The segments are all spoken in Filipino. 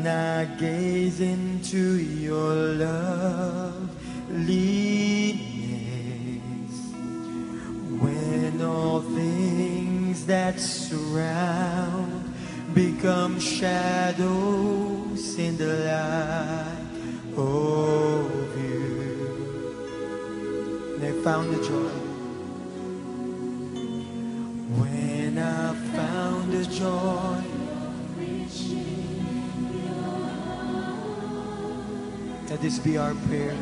I gaze into your loveliness, when all things that surround become shadows in the light of you. And I found the joy. When I found the joy, let this be our prayer.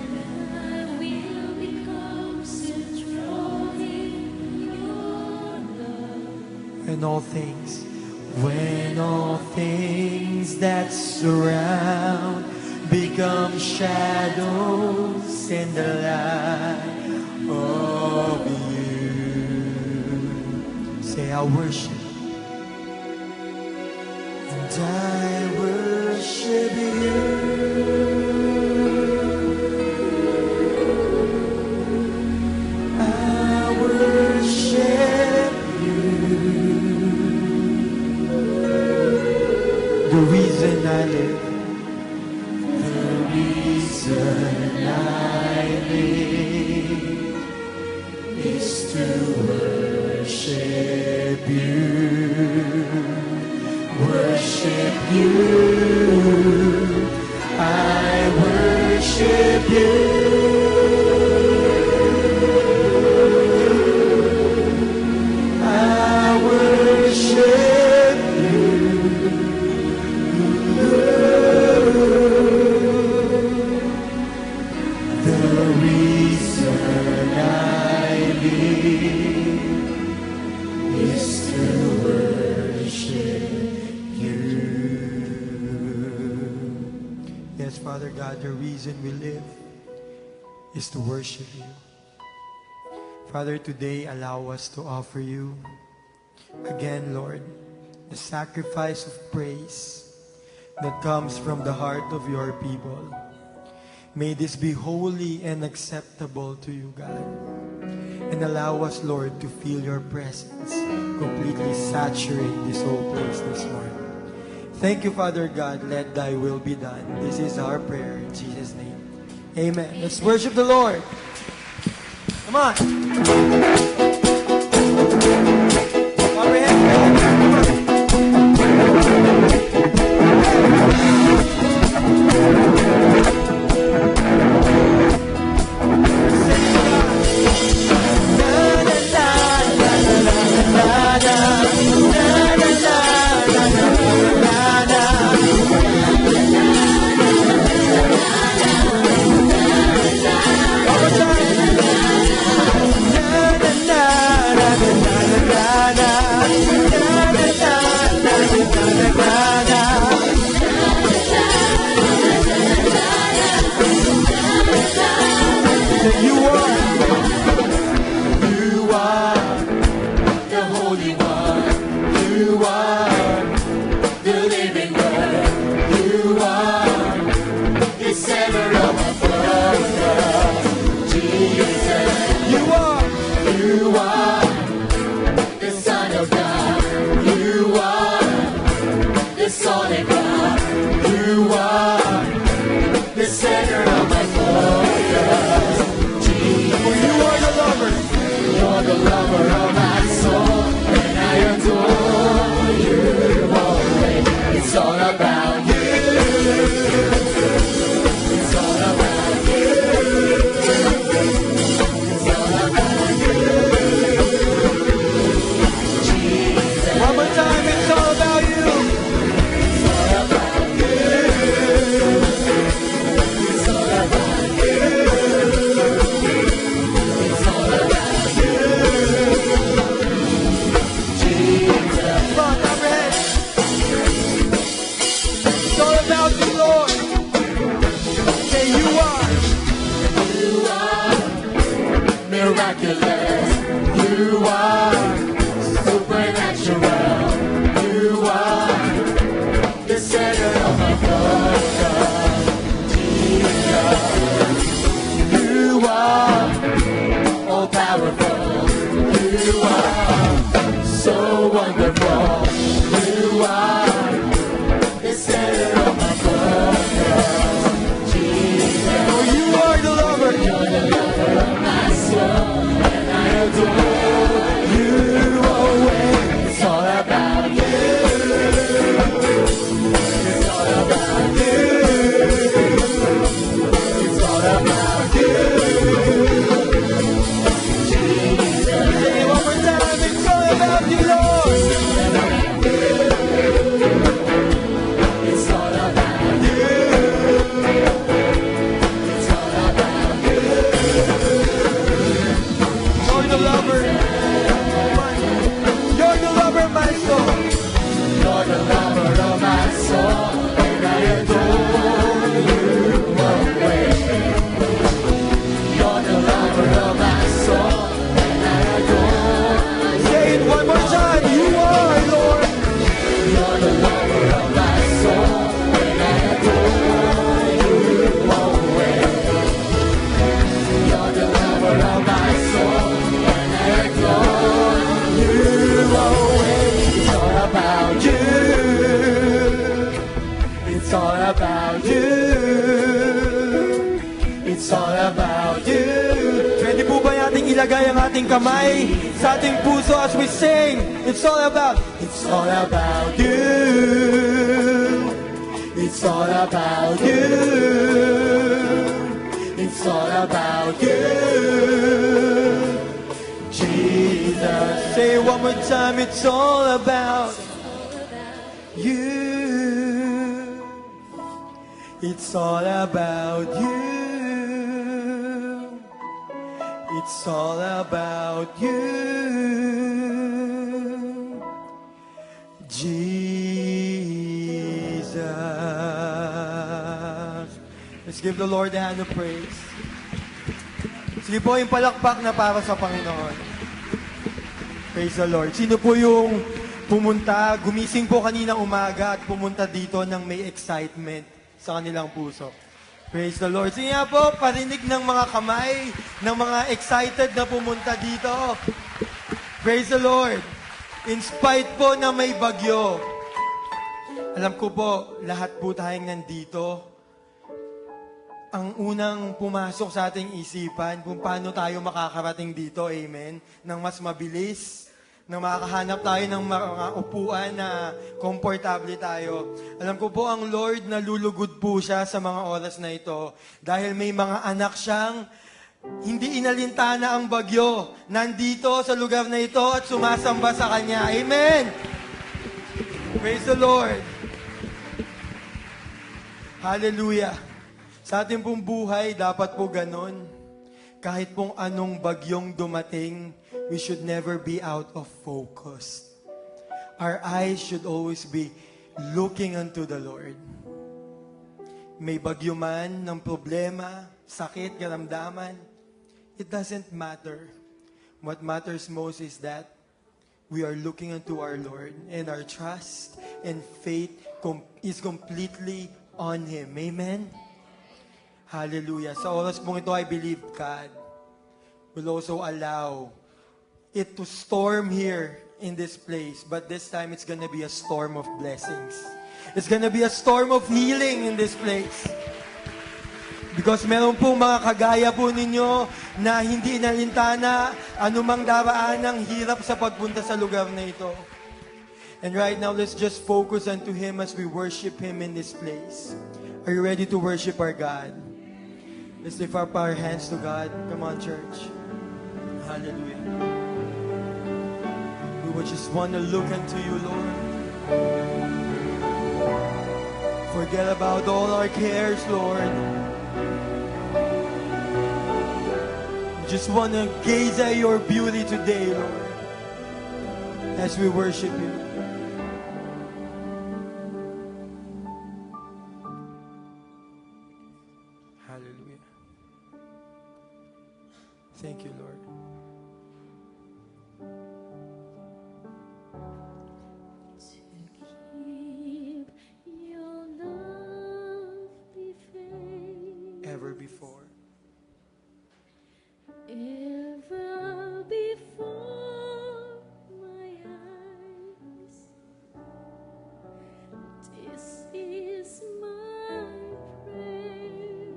And all things, when all things that surround become shadows in the light of you. Say, I worship. And I worship you. The reason I live, the reason I live is to worship you, worship you. I worship you. Father God, the reason we live is to worship you. Father, today allow us to offer you again, Lord, the sacrifice of praise that comes from the heart of your people. May this be holy and acceptable to you, God. And allow us, Lord, to feel your presence completely saturate this whole place this morning. Thank you, Father God. Let thy will be done. This is our prayer in Jesus' name. Amen. Let's worship the Lord. Come on. Na all about you. Pwede po ba nating ilagay ang ating kamay sa ating puso as we sing? It's all about you. It's all about you. It's all about you. Jesus. Say it one more time. It's all about you. It's all about you. It's all about you, Jesus. Let's give the Lord a hand of praise. Sige po yung palakpak na para sa Panginoon. Praise the Lord. Sino po yung pumunta, gumising po kaninang umaga at pumunta dito ng may excitement sa kanilang puso? Praise the Lord. Sige nga po, parinig ng mga kamay, ng mga excited na pumunta dito. Praise the Lord. In spite po na may bagyo, alam ko po, lahat po tayong nandito, ang unang pumasok sa ating isipan kung paano tayo makakarating dito, amen, ng mas mabilis, na makakahanap tayo ng mga upuan na komportable tayo. Alam ko po ang Lord nalulugod po siya sa mga oras na ito dahil may mga anak siyang hindi inalintana ang bagyo. Nandito sa lugar na ito at sumasamba sa Kanya. Amen! Praise the Lord! Hallelujah! Sa ating pong buhay, dapat po ganon. Kahit pong anong bagyong dumating, we should never be out of focus. Our eyes should always be looking unto the Lord. May bagyo man ng problema, sakit, karamdaman, it doesn't matter. What matters most is that we are looking unto our Lord and our trust and faith is completely on Him. Amen? Hallelujah. Sa oras pong ito, I believe God will also allow it to storm here in this place. But this time, it's gonna be a storm of blessings. It's gonna be a storm of healing in this place. Because meron pong mga kagaya po ninyo na hindi inalintana anumang daraan ng hirap sa pagpunta sa lugar na ito. And right now, let's just focus unto Him as we worship Him in this place. Are you ready to worship our God? Let's lift up our hands to God. Come on, church. Hallelujah. We would just want to look unto you, Lord. Forget about all our cares, Lord. We just want to gaze at your beauty today, Lord, as we worship you. Hallelujah. Thank you, Lord. Ever before. Ever before my eyes, this is my prayer.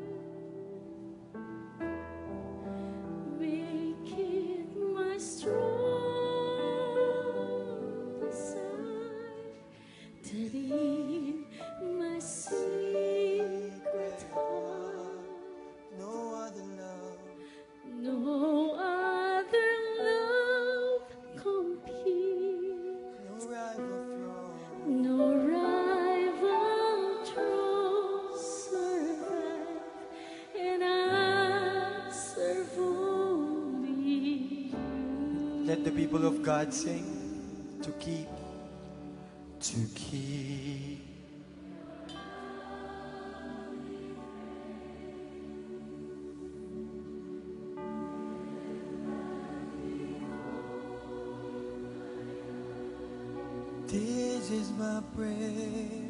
Make it my strong desire to leave my secret heart. No other love. No other love compares. No rival throne. No rival throne survive, and I serve only you. Let the people of God sing. To keep. To keep. This is my prayer.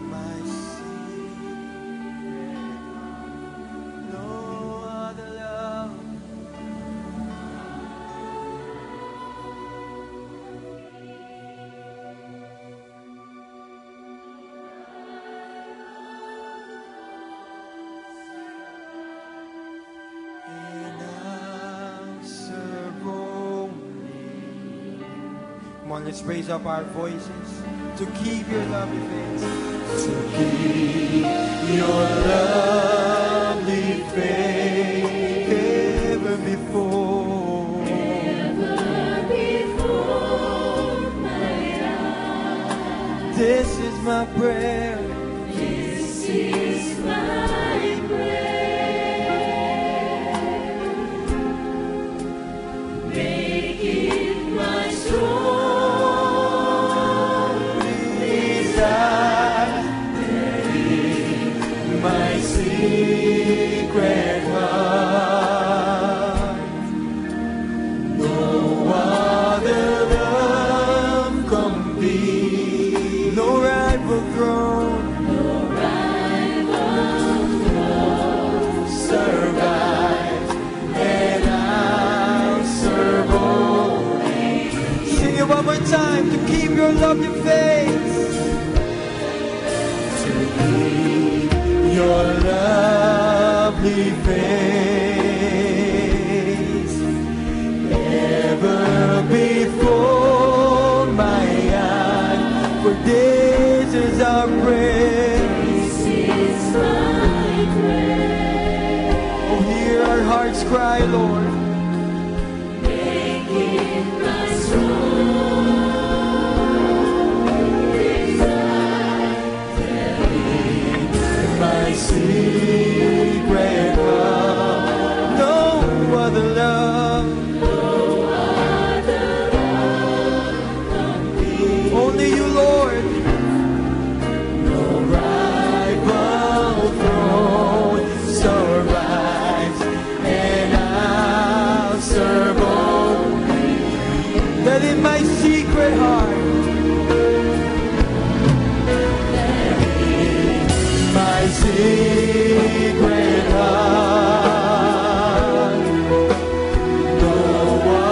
My secret on, let's raise up our voices to keep your lovely face. To keep your lovely face Ever before. my eyes. This is my prayer. This is my prayer. Make it my strong Desire my secret heart. No other love compete. no rival throne. Survive and I'll serve only. Sing it one more time to keep your lovely face. Your lovely face ever before my eyes. For this is our prayer. This is my prayer. Oh, hear our hearts cry, Lord. Make it my strong desire. My secret love, No other love. Only you, Lord. no rival throne survives, and I'll serve only. That in my secret heart, My secret heart, no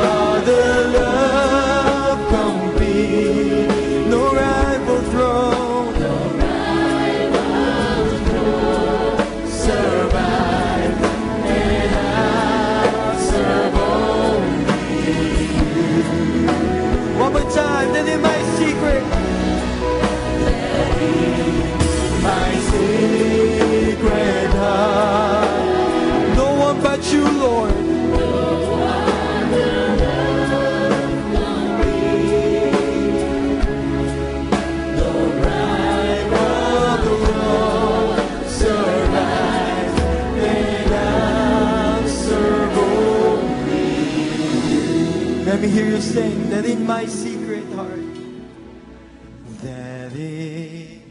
other love compete. no rival throne. Survive, and I'll serve only. One more time, that in my secret, My secret heart, no one but you, Lord. no rival throne survive, and I'll serve only. Let me hear you sing that in my secret heart. That in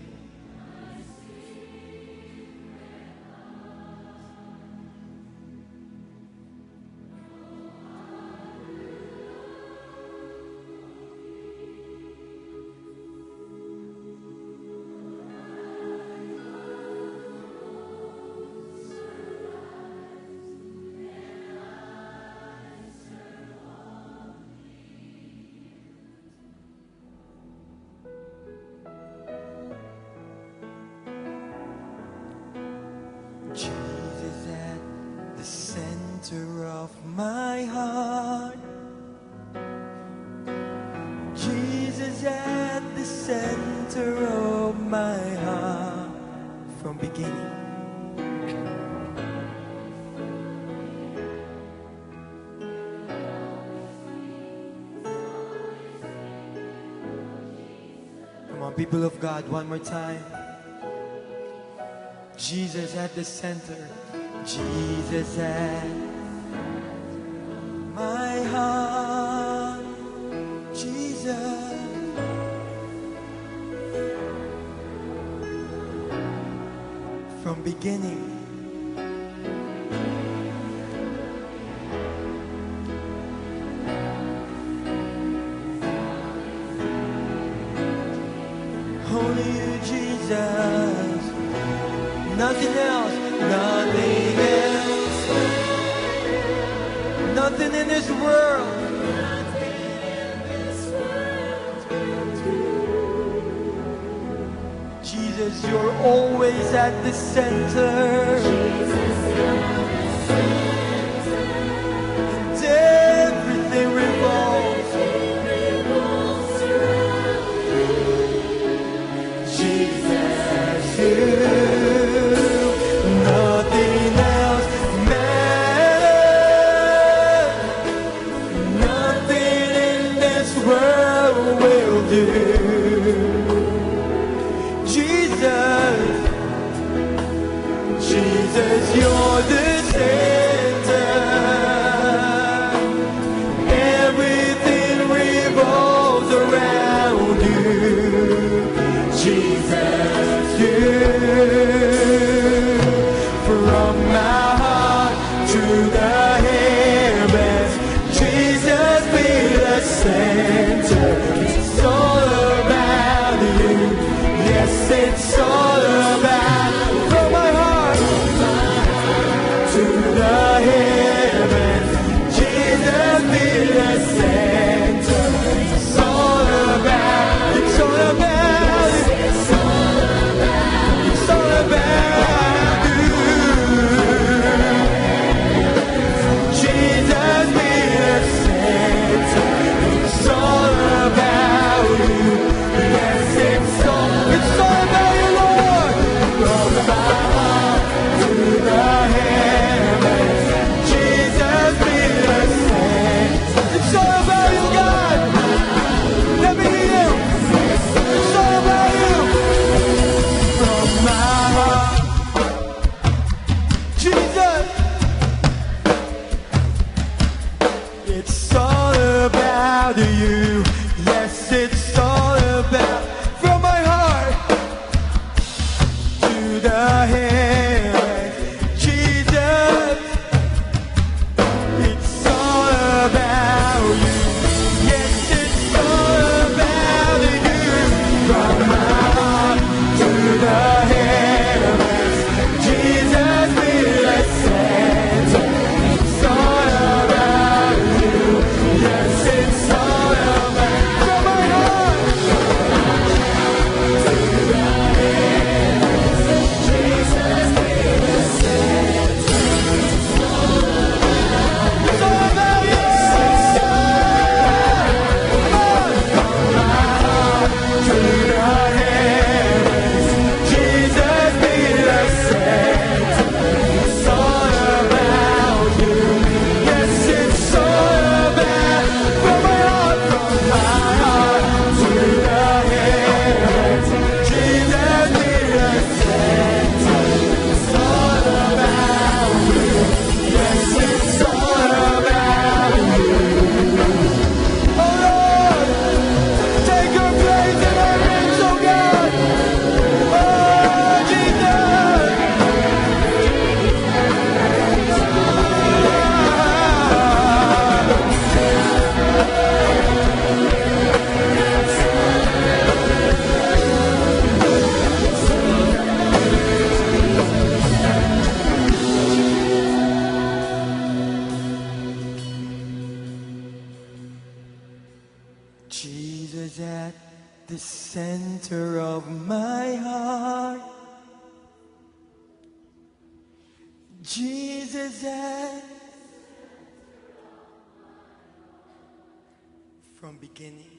Jesus at the center of my heart. Jesus at the center of my heart. From beginning. Come on, people of God, one more time. Jesus at the center. Jesus at my heart. Jesus. From beginning. Only you, Jesus. Nothing else. Nothing else. Nothing in this world. Jesus, you're always at the center. And everything revolves you. Jesus, Jesus, you're the center. Everything revolves around you. Jesus, you. From my heart to the heavens, Jesus be the center. It's all about you. Yes, it's all about. From my heart to the heavens, Jesus be the center. It's all about. It's all about. It's all about you. Jesus be the center. It's all about you. Yes, it's all about you, Lord. From my heart to the heavens, Jesus be the center. It's all about you, God. Let me hear you. It's all about you. From my heart, Jesus. It's all about you. Yes, it's all about. From my heart to the heavens, Jesus. It's all about you. Yes, it's all about you. From my heart to the heavens, Jesus be the center. It's all about you. Yes, it's all about. From my heart to the heavens, Jesus be the center. It's all about you. From my heart to the heavens, Jesus be the center. It's all about you. Yes, it's all about. From my heart to the heavens, Jesus be the center. It's all about you. Yes, it's all about you. Oh Lord, take your place in our midst, oh God. Oh Jesus. Jesus at the center of my heart. Jesus at from beginning.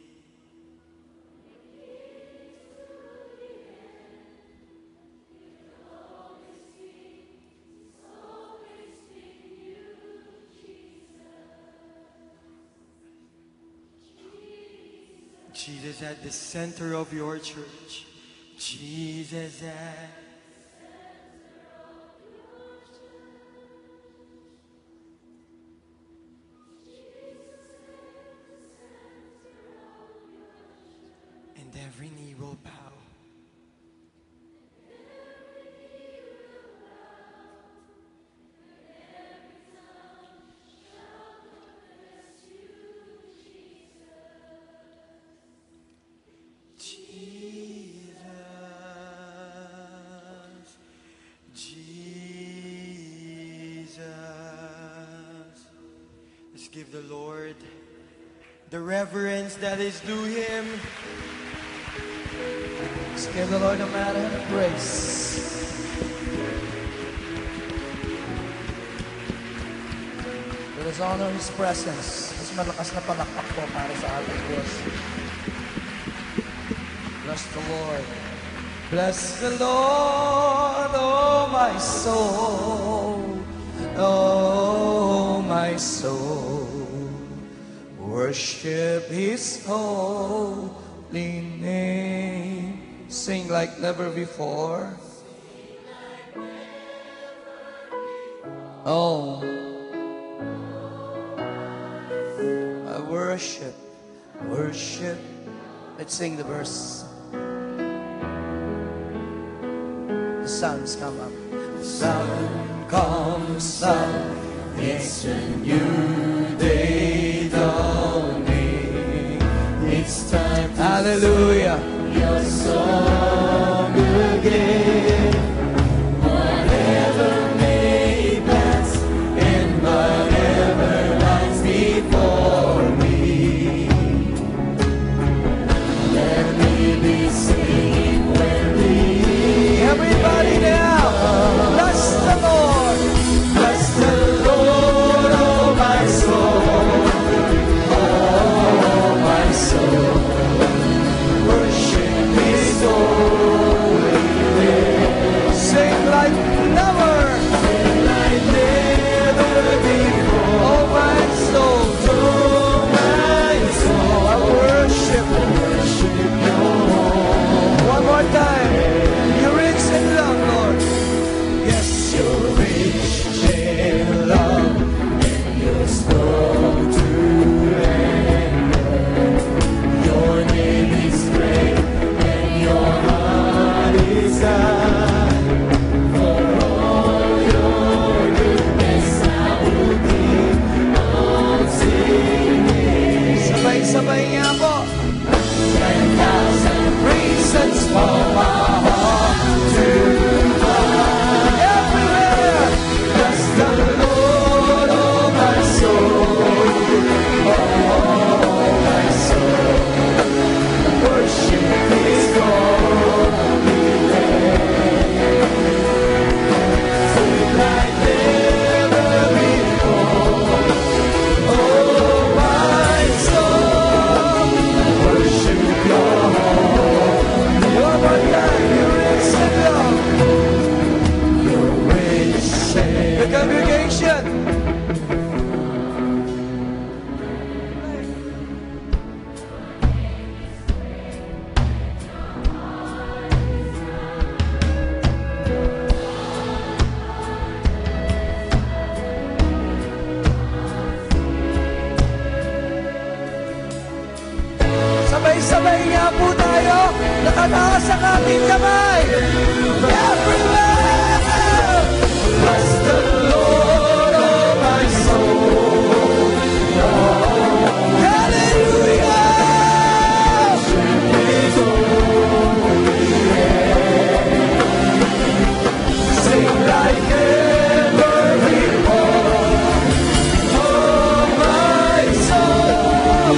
Jesus at the center of your church. Jesus at and every knee will bow. Let's give the Lord the reverence that is due Him. Let's give the Lord a matter of praise. Let us honor His presence. Mas malakas na palakpak po para sa ating Diyos. Bless the Lord. Bless the Lord, oh my soul. Oh my soul. Worship His holy Sing like never before. Oh, I worship, worship. Let's sing the verse. The sun's come up. The sun comes up. It's a new day dawning. It's time to hallelujah. Your song again. Whatever may pass and whatever lies before me, let me be singing when we Everybody now, bless the Lord. bless the Lord, oh my soul, oh my soul. Worship His holy name. Sing like never, Like never before. oh my soul. Oh my soul, I worship. worship Your One more time. You're rich in love, Lord. yes, You're rich in love and You're slow to anger. Your name is great and Your heart is high. For all Your goodness, I will keep on singing. Sabay-sabay nga po. 10,000 reasons for my heart to Everywhere. bless the Lord, oh my soul, oh my soul. Worship His holy name. Sing like never before, oh my soul. Worship Your One more time. You're rich in love. rich and The congregation. Sabay-sabay nga po tayo. Nakataas ang ating kamay. Everywhere. bless the Lord, oh my soul. Hallelujah. His holy name. Sing like never before, oh my soul.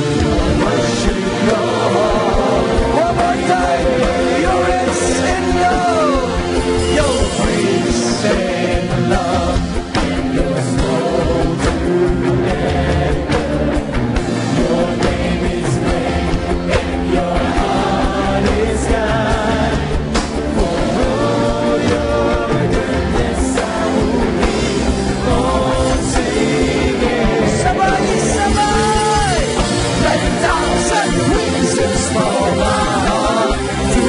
Worship Your One more time. You're rich in love. Your grace and love, Your slow to anger. Your name is great and Your heart is kind. For all Your goodness, I will keep on singing. Sabay-sabay. 10,000 reasons for my heart to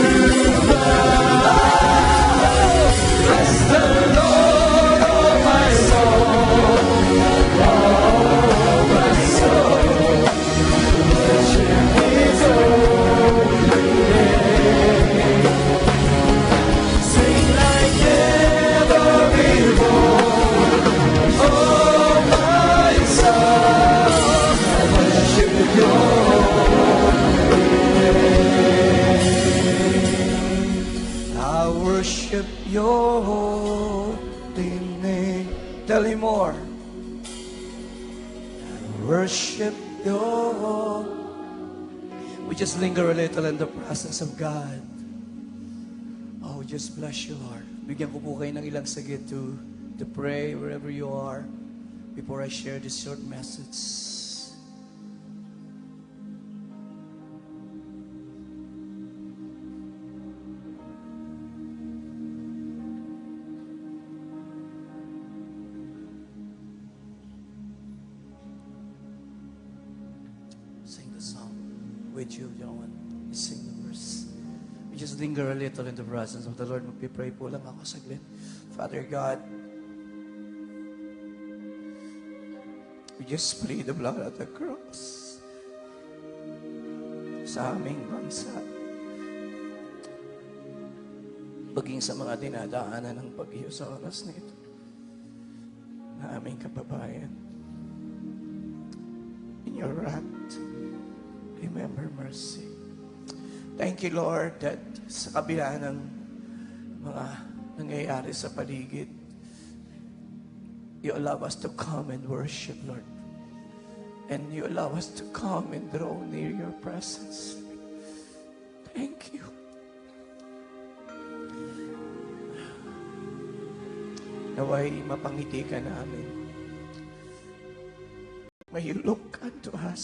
fly. Bless the Lord, oh my soul, oh my soul. Worship His holy name. Sing like never before, oh my soul. Worship Your I worship Your holy name. Tell Him more. I worship Your. We just linger a little in the presence of God. Oh, just bless You, Lord. Bigyan ko po kayo ng ilang sagit to pray wherever you are before I share this short message. Sing the song with you, Joan. You sing the verse. Just linger a little in the presence of the Lord. Magpipray po lang ako saglit. Father God, we just plead the blood at the cross sa aming bansa. Paging sa mga dinadaanan ng pag-iyo sa oras na ito na aming kababayan. In your wrath, remember mercy. Thank you, Lord, that sa kabila ng mga nangyayari sa paligid, you allow us to come and worship, Lord. And you allow us to come and draw near your presence. Thank you. Naway mapangiti ka namin. May you look unto us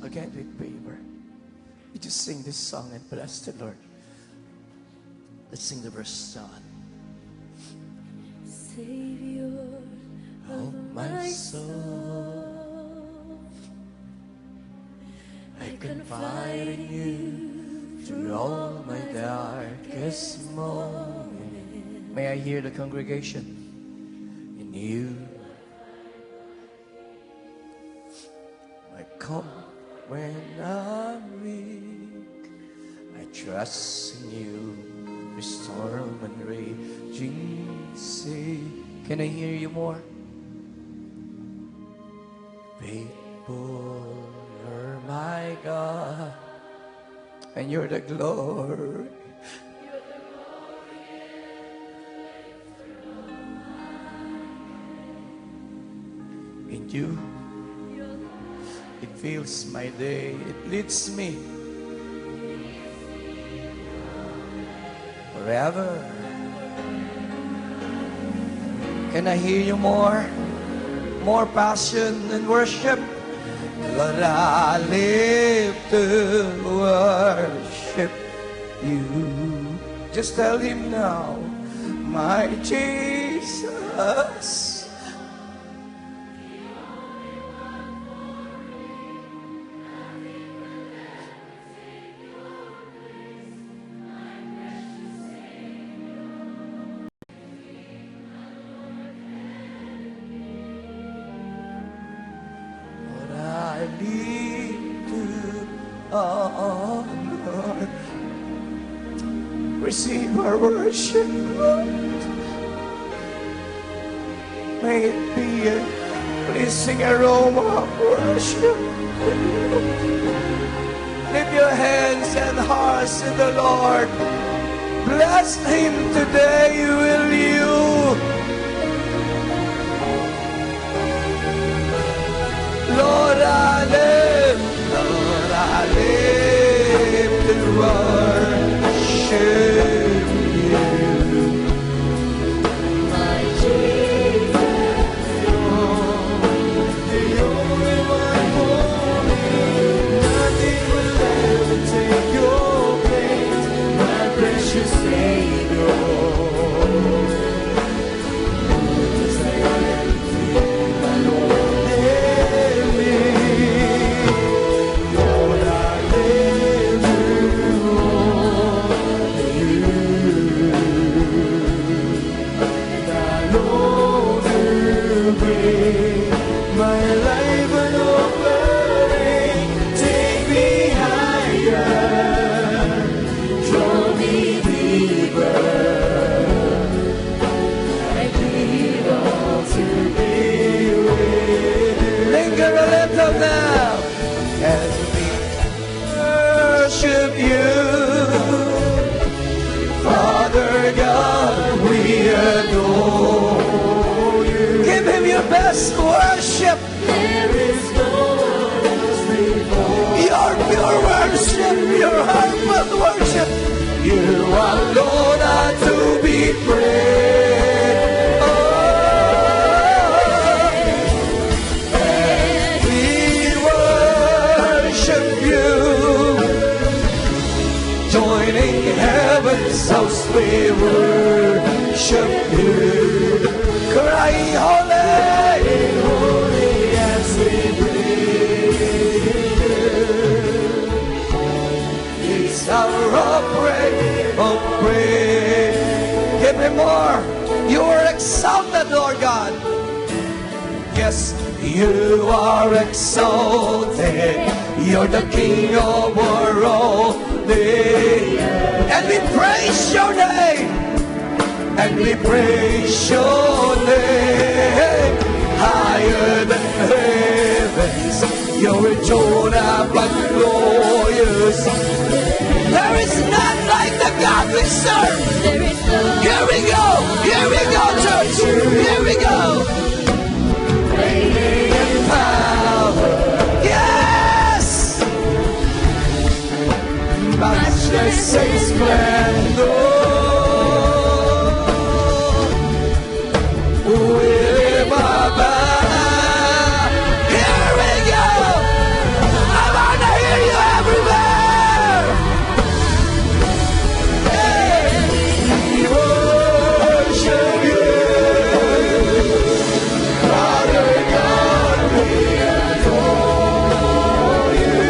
again with favor. We just sing this song and bless the Lord. Let's sing the verse 7. Savior of my soul, I confide in you through all my darkest moments. May I hear the congregation? In you I come when I'm weak. I trust in you, restore and raging sea. Can I hear you more? Faithful, you're my God, and you're the glory. In you, it fills my day, it leads me forever. Can I hear you more? More passion and worship. Lord, I live to worship you. Just tell him now, my Jesus. Receive our worship, Lord. May it be a pleasing aroma of worship. Lift your hands and hearts to the Lord. Bless him today, will you? Lord, I live to worship you. my Jesus, The only one for me. Nothing will ever take your place, my precious Savior. My Lord, live me. Lord, I live to honor you. And I long to bring my life an offering. Take me higher, draw me deeper. I need all to be with you. Linger a little now as we worship you. Father God, we adore you. Give him your best worship, there is no one else before. your pure worship, your heartfelt worship. You alone are to be praised. Oh, We worship you, joining heaven's house, we worship you. crying holy. Holy as we bring you. It's our Oh, pray, oh, pray. Give Him more. You are exalted, Lord God. Yes, you are exalted. You're the King over all the earth. And we praise your name. And we praise your name. Higher than heavens, you're Jonah but glorious. There is none like the God we serve. Here we go, church. Here we go. Reigning in power. Yes! Matchless in splendor. Here we go! I want to hear you everywhere! We worship you, Father God, we adore you.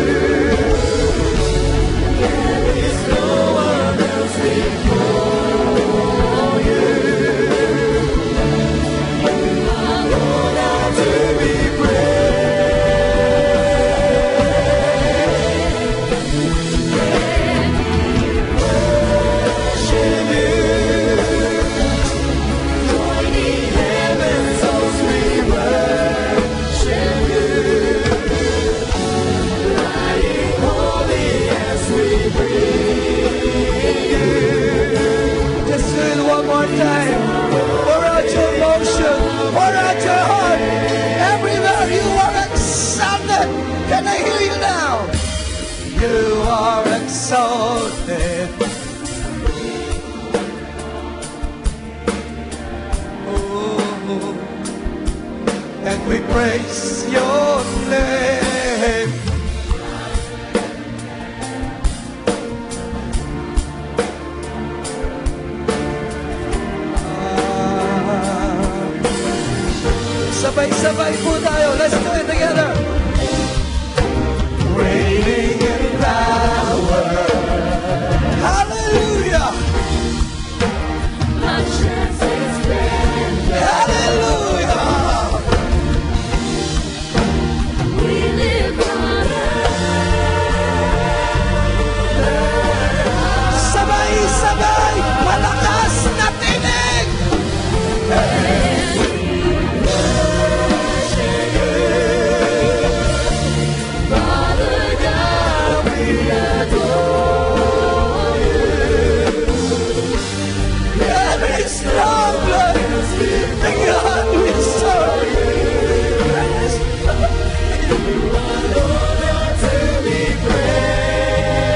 There is no one else before you. To be can I hear you now? You are exalted. Oh, and we praise your name. Sabay-sabay po tayo. Let's do it together. Reigning in power. Hallelujah. Hallelujah. We live on earth. Sabay-sabay. Malakas na tinig. Father God, we adore you. Every strong blood. The God we serve. To be praised.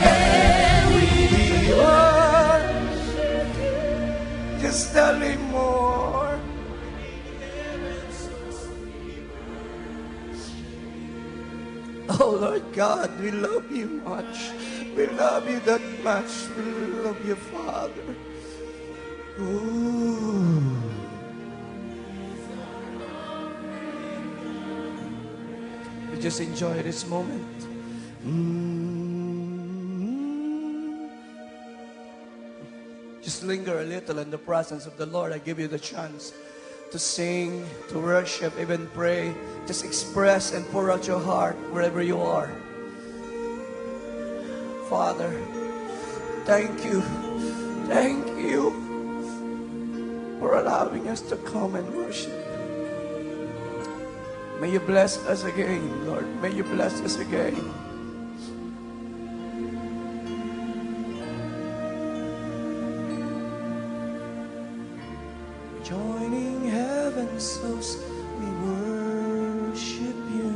And we worship you. Just tell Him more. Oh Lord God, we love you much. We love you that much. We love you, Father. Ooh. We just enjoy this moment. Just linger a little in the presence of the Lord. I give you the chance to sing, to worship, even pray. Just express and pour out your heart wherever you are. Father, thank you for allowing us to come and worship. May you bless us again, Lord. May you bless us again. Joining heaven's host, we worship you.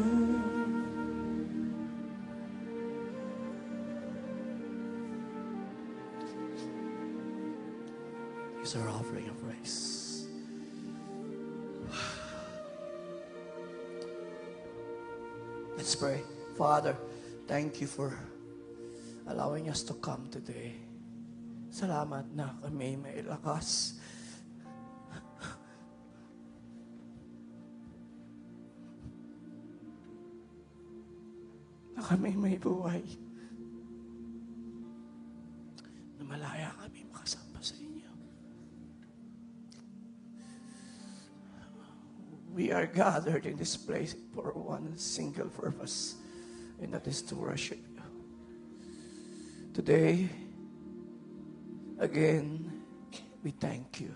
Here's our offering of praise. Let's pray. Father, thank you for allowing us to come today. Salamat na kami may lakas. na kami may buhay. Na malaya kami makasama sa inyo. We are gathered in this place for one single purpose, and that is to worship you. Today, again, we thank you.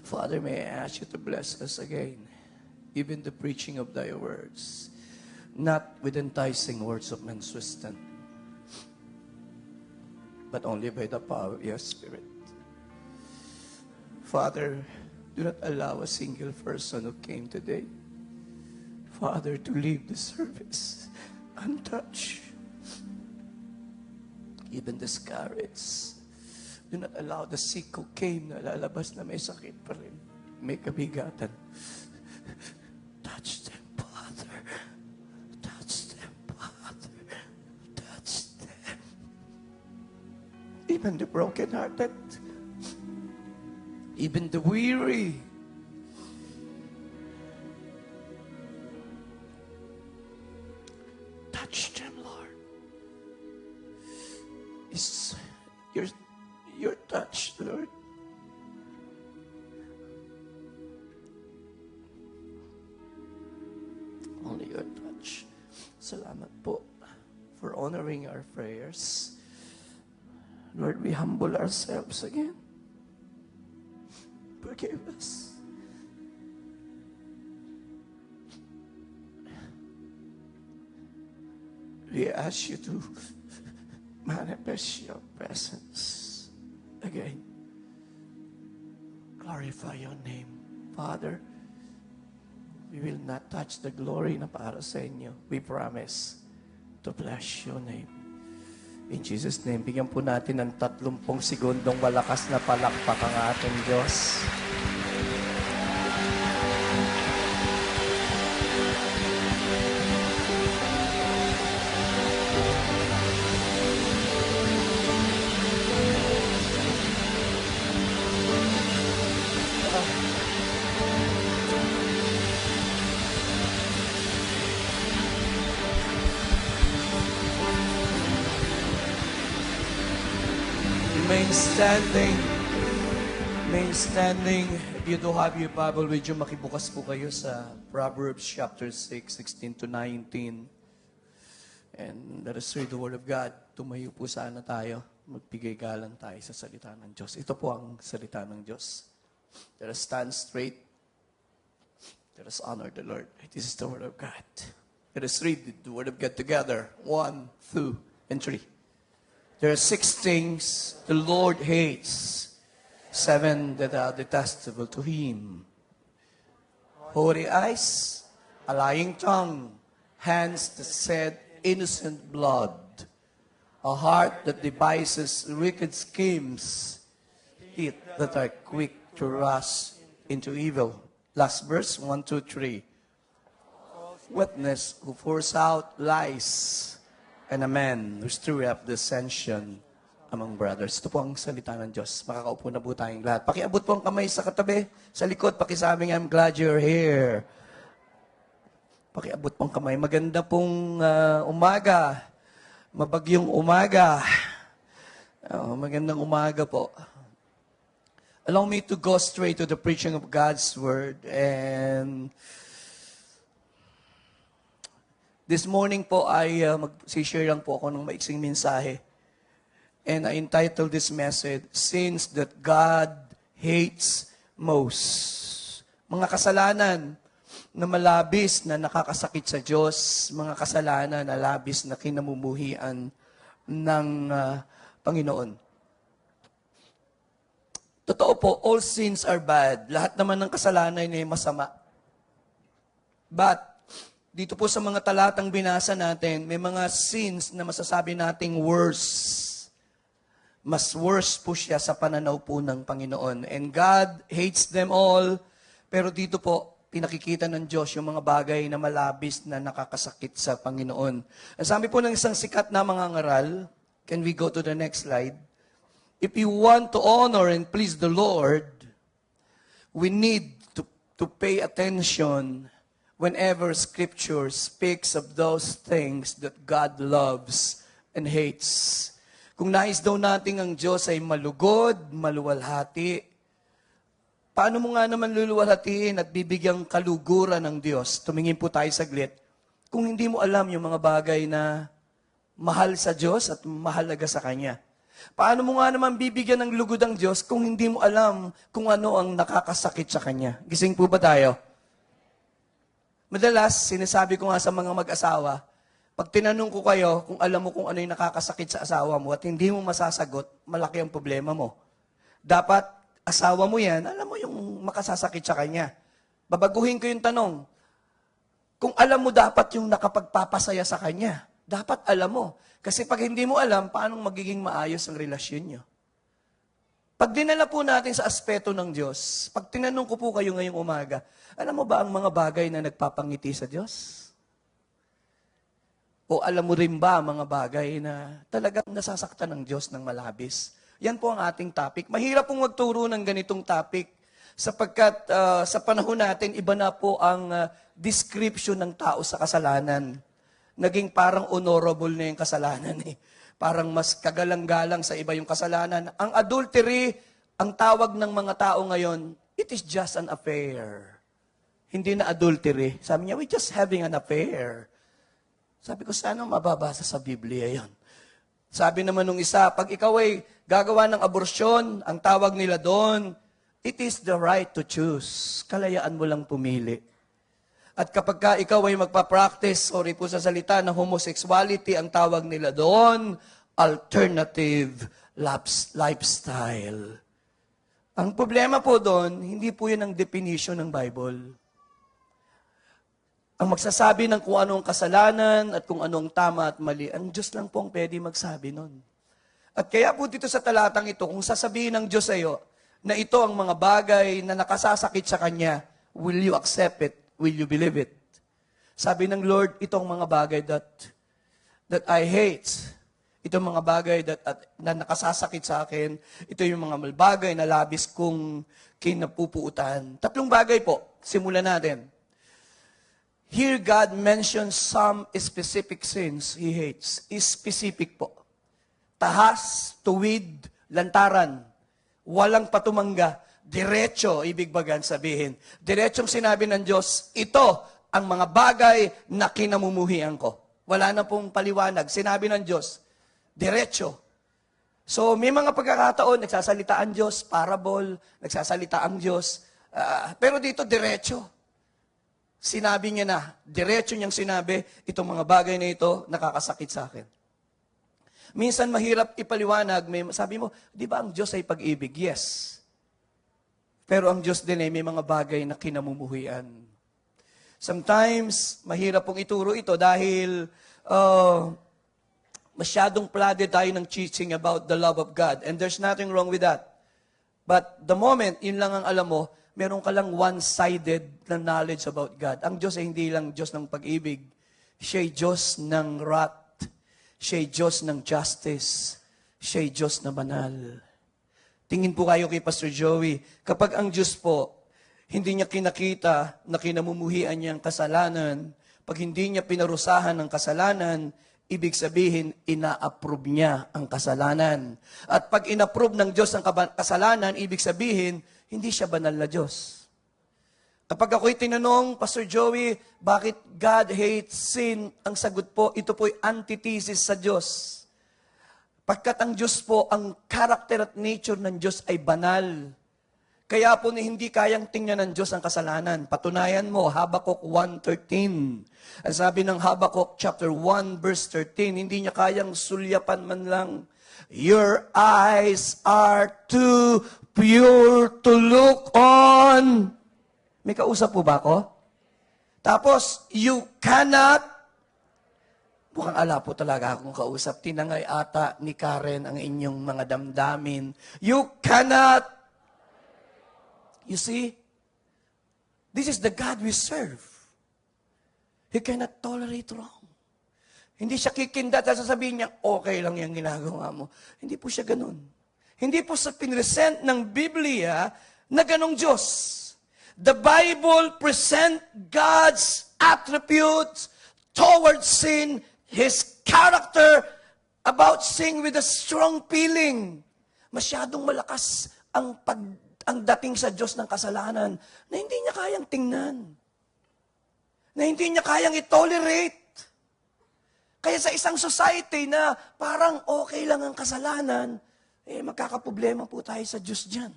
Father, may I ask you to bless us again, even the preaching of thy words, not with enticing words of man's wisdom, but only by the power of your Spirit. Father, do not allow a single person who came today, Father, to leave the service untouched, even discouraged. Do not allow the sick who came na lalabas na may sakit pa rin, may kabigatan. Touch them, Father. Touch them, Father. Touch them. Even the brokenhearted, even the weary. Touch them, Lord. It's your touch, Lord. Only your touch. Salamat po for honoring our prayers. Lord, we humble ourselves again. Forgive us. We ask you to manifest your presence again. Glorify your name, Father. We will not touch the glory na para sa inyo. We promise to bless your name. In Jesus' name, bigyan po natin ng 30 segundong malakas na palakpak ang ating Diyos. Remain standing. If you do have your Bible with you, makibukas po kayo sa Proverbs chapter 6, 16 to 19. And let us read the Word of God. Tumayo po sana tayo. Magbigay galang tayo sa salita ng Diyos. Ito po ang salita ng Diyos. Let us stand straight. Let us honor the Lord. This is the Word of God. Let us read the Word of God together. 1, 2, and 3. There are 6 things the Lord hates, 7 that are detestable to Him: haughty eyes, a lying tongue, hands that shed innocent blood, a heart that devises wicked schemes, feet that are quick to rush into evil. Last verse, 1, 2, 3. Witness who pours out lies, and a man who stir up dissension among brothers. Ito po ang salita ng Diyos. Makakaupo na po tayong lahat. Pakiabot po ang kamay sa katabi, sa likod. Pakisabing, I'm glad you're here. Pakiabot po ang kamay. Maganda pong umaga. Mabagyong umaga. Magandang umaga po. Allow me to go straight to the preaching of God's Word. And this morning po ay mag-share lang po ako ng maiksing mensahe. And I entitled this message, Sins That God Hates Most. Mga kasalanan na malabis na nakakasakit sa Diyos, mga kasalanan na labis na kinamumuhian ng Panginoon. Totoo po, all sins are bad. Lahat naman ng kasalanan ay masama. But dito po sa mga talatang binasa natin, may mga sins na masasabi nating worse. Mas worse po siya sa pananaw po ng Panginoon. And God hates them all. Pero dito po, pinakikita ng Diyos yung mga bagay na malabis na nakakasakit sa Panginoon. Ang sabi po ng isang sikat na mga ngaral, can we go to the next slide? If you want to honor and please the Lord, we need to pay attention whenever Scripture speaks of those things that God loves and hates. Kung nais daw natin ang Diyos ay malugod, maluwalhati, paano mo nga naman luluwalhatiin at bibigyang kaluguran ng Diyos? Tumingin po tayo saglit. Kung hindi mo alam yung mga bagay na mahal sa Diyos at mahalaga sa Kanya. Paano mo nga naman bibigyan ng lugod ang Diyos kung hindi mo alam kung ano ang nakakasakit sa Kanya? Gising po ba tayo? Madalas, sinasabi ko nga sa mga mag-asawa, pag tinanong ko kayo kung alam mo kung ano yung nakakasakit sa asawa mo at hindi mo masasagot, malaki ang problema mo. Dapat, asawa mo yan, alam mo yung makasasakit sa kanya. Babaguhin ko yung tanong. Kung alam mo dapat yung nakapagpapasaya sa kanya, dapat alam mo. Kasi pag hindi mo alam, paano magiging maayos ang relasyon nyo? Pag dinala po natin sa aspeto ng Diyos, pag tinanong ko po kayo ngayong umaga, alam mo ba ang mga bagay na nagpapangiti sa Diyos? O alam mo rin ba ang mga bagay na talagang nasasaktan ng Diyos ng malabis? Yan po ang ating topic. Mahirap pong magturo ng ganitong topic sapagkat sa panahon natin, iba na po ang description ng tao sa kasalanan. Naging parang honorable na yung kasalanan eh. Parang mas kagalang-galang sa iba yung kasalanan. Ang adultery, ang tawag ng mga tao ngayon, it is just an affair. Hindi na adultery. Sabi niya, we're just having an affair. Sabi ko, sana mababasa sa Biblia yon. Sabi naman nung isa, pag ikaw ay gagawa ng aborsyon, ang tawag nila doon, it is the right to choose. Kalayaan mo lang pumili. At kapag ka ikaw ay magpa-practice, sorry po sa salita, ng homosexuality, ang tawag nila doon, alternative lifestyle. Ang problema po doon, hindi po yun ang definition ng Bible. Ang magsasabi ng kung ano ang kasalanan at kung ano ang tama at mali, ang Diyos lang po ang pwede magsabi nun. At kaya po dito sa talatang ito, kung sasabihin ng Diyos sa iyo na ito ang mga bagay na nakasasakit sa Kanya, will you accept it? Will you believe it? Sabi ng Lord, ito ang mga bagay that I hate. Ito ang mga bagay na nakasasakit sa akin. Ito yung mga bagay na labis kong kinapupuutan. 3 bagay po. Simulan natin. Here, God mentions some specific sins He hates. Is specific po. Tahas, tuwid, lantaran. Walang patumangga. Diretso, ibig bagan sabihin. Diretsong sinabi ng Diyos, ito ang mga bagay na kinamumuhian ko. Wala na pong paliwanag. Sinabi ng Diyos, diretso. So, may mga pagkakataon, nagsasalita ang Diyos, parable, nagsasalita ang Diyos. Pero dito, diretso. Sinabi niya na, diretso niyang sinabi, itong mga bagay na ito, nakakasakit sa akin. Minsan mahirap ipaliwanag, sabi mo, di ba ang Diyos ay pag-ibig? Yes. Pero ang Diyos din ay may mga bagay na kinamumuhian. Sometimes, mahirap pong ituro ito dahil masyadong flooded tayo ng teaching about the love of God. And there's nothing wrong with that. But the moment, yun lang ang alam mo, meron ka lang one-sided na knowledge about God. Ang Diyos ay hindi lang Diyos ng pag-ibig. Siya'y Diyos ng wrath. Siya'y Diyos ng justice. Siya'y Diyos na banal. Tingin po kayo kay Pastor Joey, kapag ang Diyos po, hindi niya kinakita na kinamumuhian niya ang kasalanan, pag hindi niya pinarusahan ang kasalanan, ibig sabihin, ina-approve niya ang kasalanan. At pag in-approve ng Diyos ang kasalanan, ibig sabihin, hindi siya banal na Diyos. Kapag ako'y tinanong, Pastor Joey, bakit God hates sin? Ang sagot po, ito po'y antithesis sa Diyos. Pagkat ang Diyos po, ang character at nature ng Diyos ay banal. Kaya po hindi kayang tingnan ng Diyos ang kasalanan. Patunayan mo, Habakkuk 1:13. Ang sabi ng Habakkuk chapter 1 verse 13, hindi niya kayang sulyapan man lang. Your eyes are too pure to look on. May kausap po ba ako? Tapos, you cannot. Mukhang ala po talaga akong kausap. Tinangay ata ni Karen ang inyong mga damdamin. You cannot. You see? This is the God we serve. He cannot tolerate wrong. Hindi siya kikindat at sasabihin niya, okay lang yung ginagawa mo. Hindi po siya ganun. Hindi po sa pinresent ng Biblia na ganong Diyos. The Bible present God's attributes towards sin, His character about sin with a strong feeling. Masyadong malakas ang dating sa Diyos ng kasalanan na hindi niya kayang tingnan. Na hindi niya kayang i-tolerate. Kaya sa isang society na parang okay lang ang kasalanan, magkakaproblema po tayo sa Diyos dyan.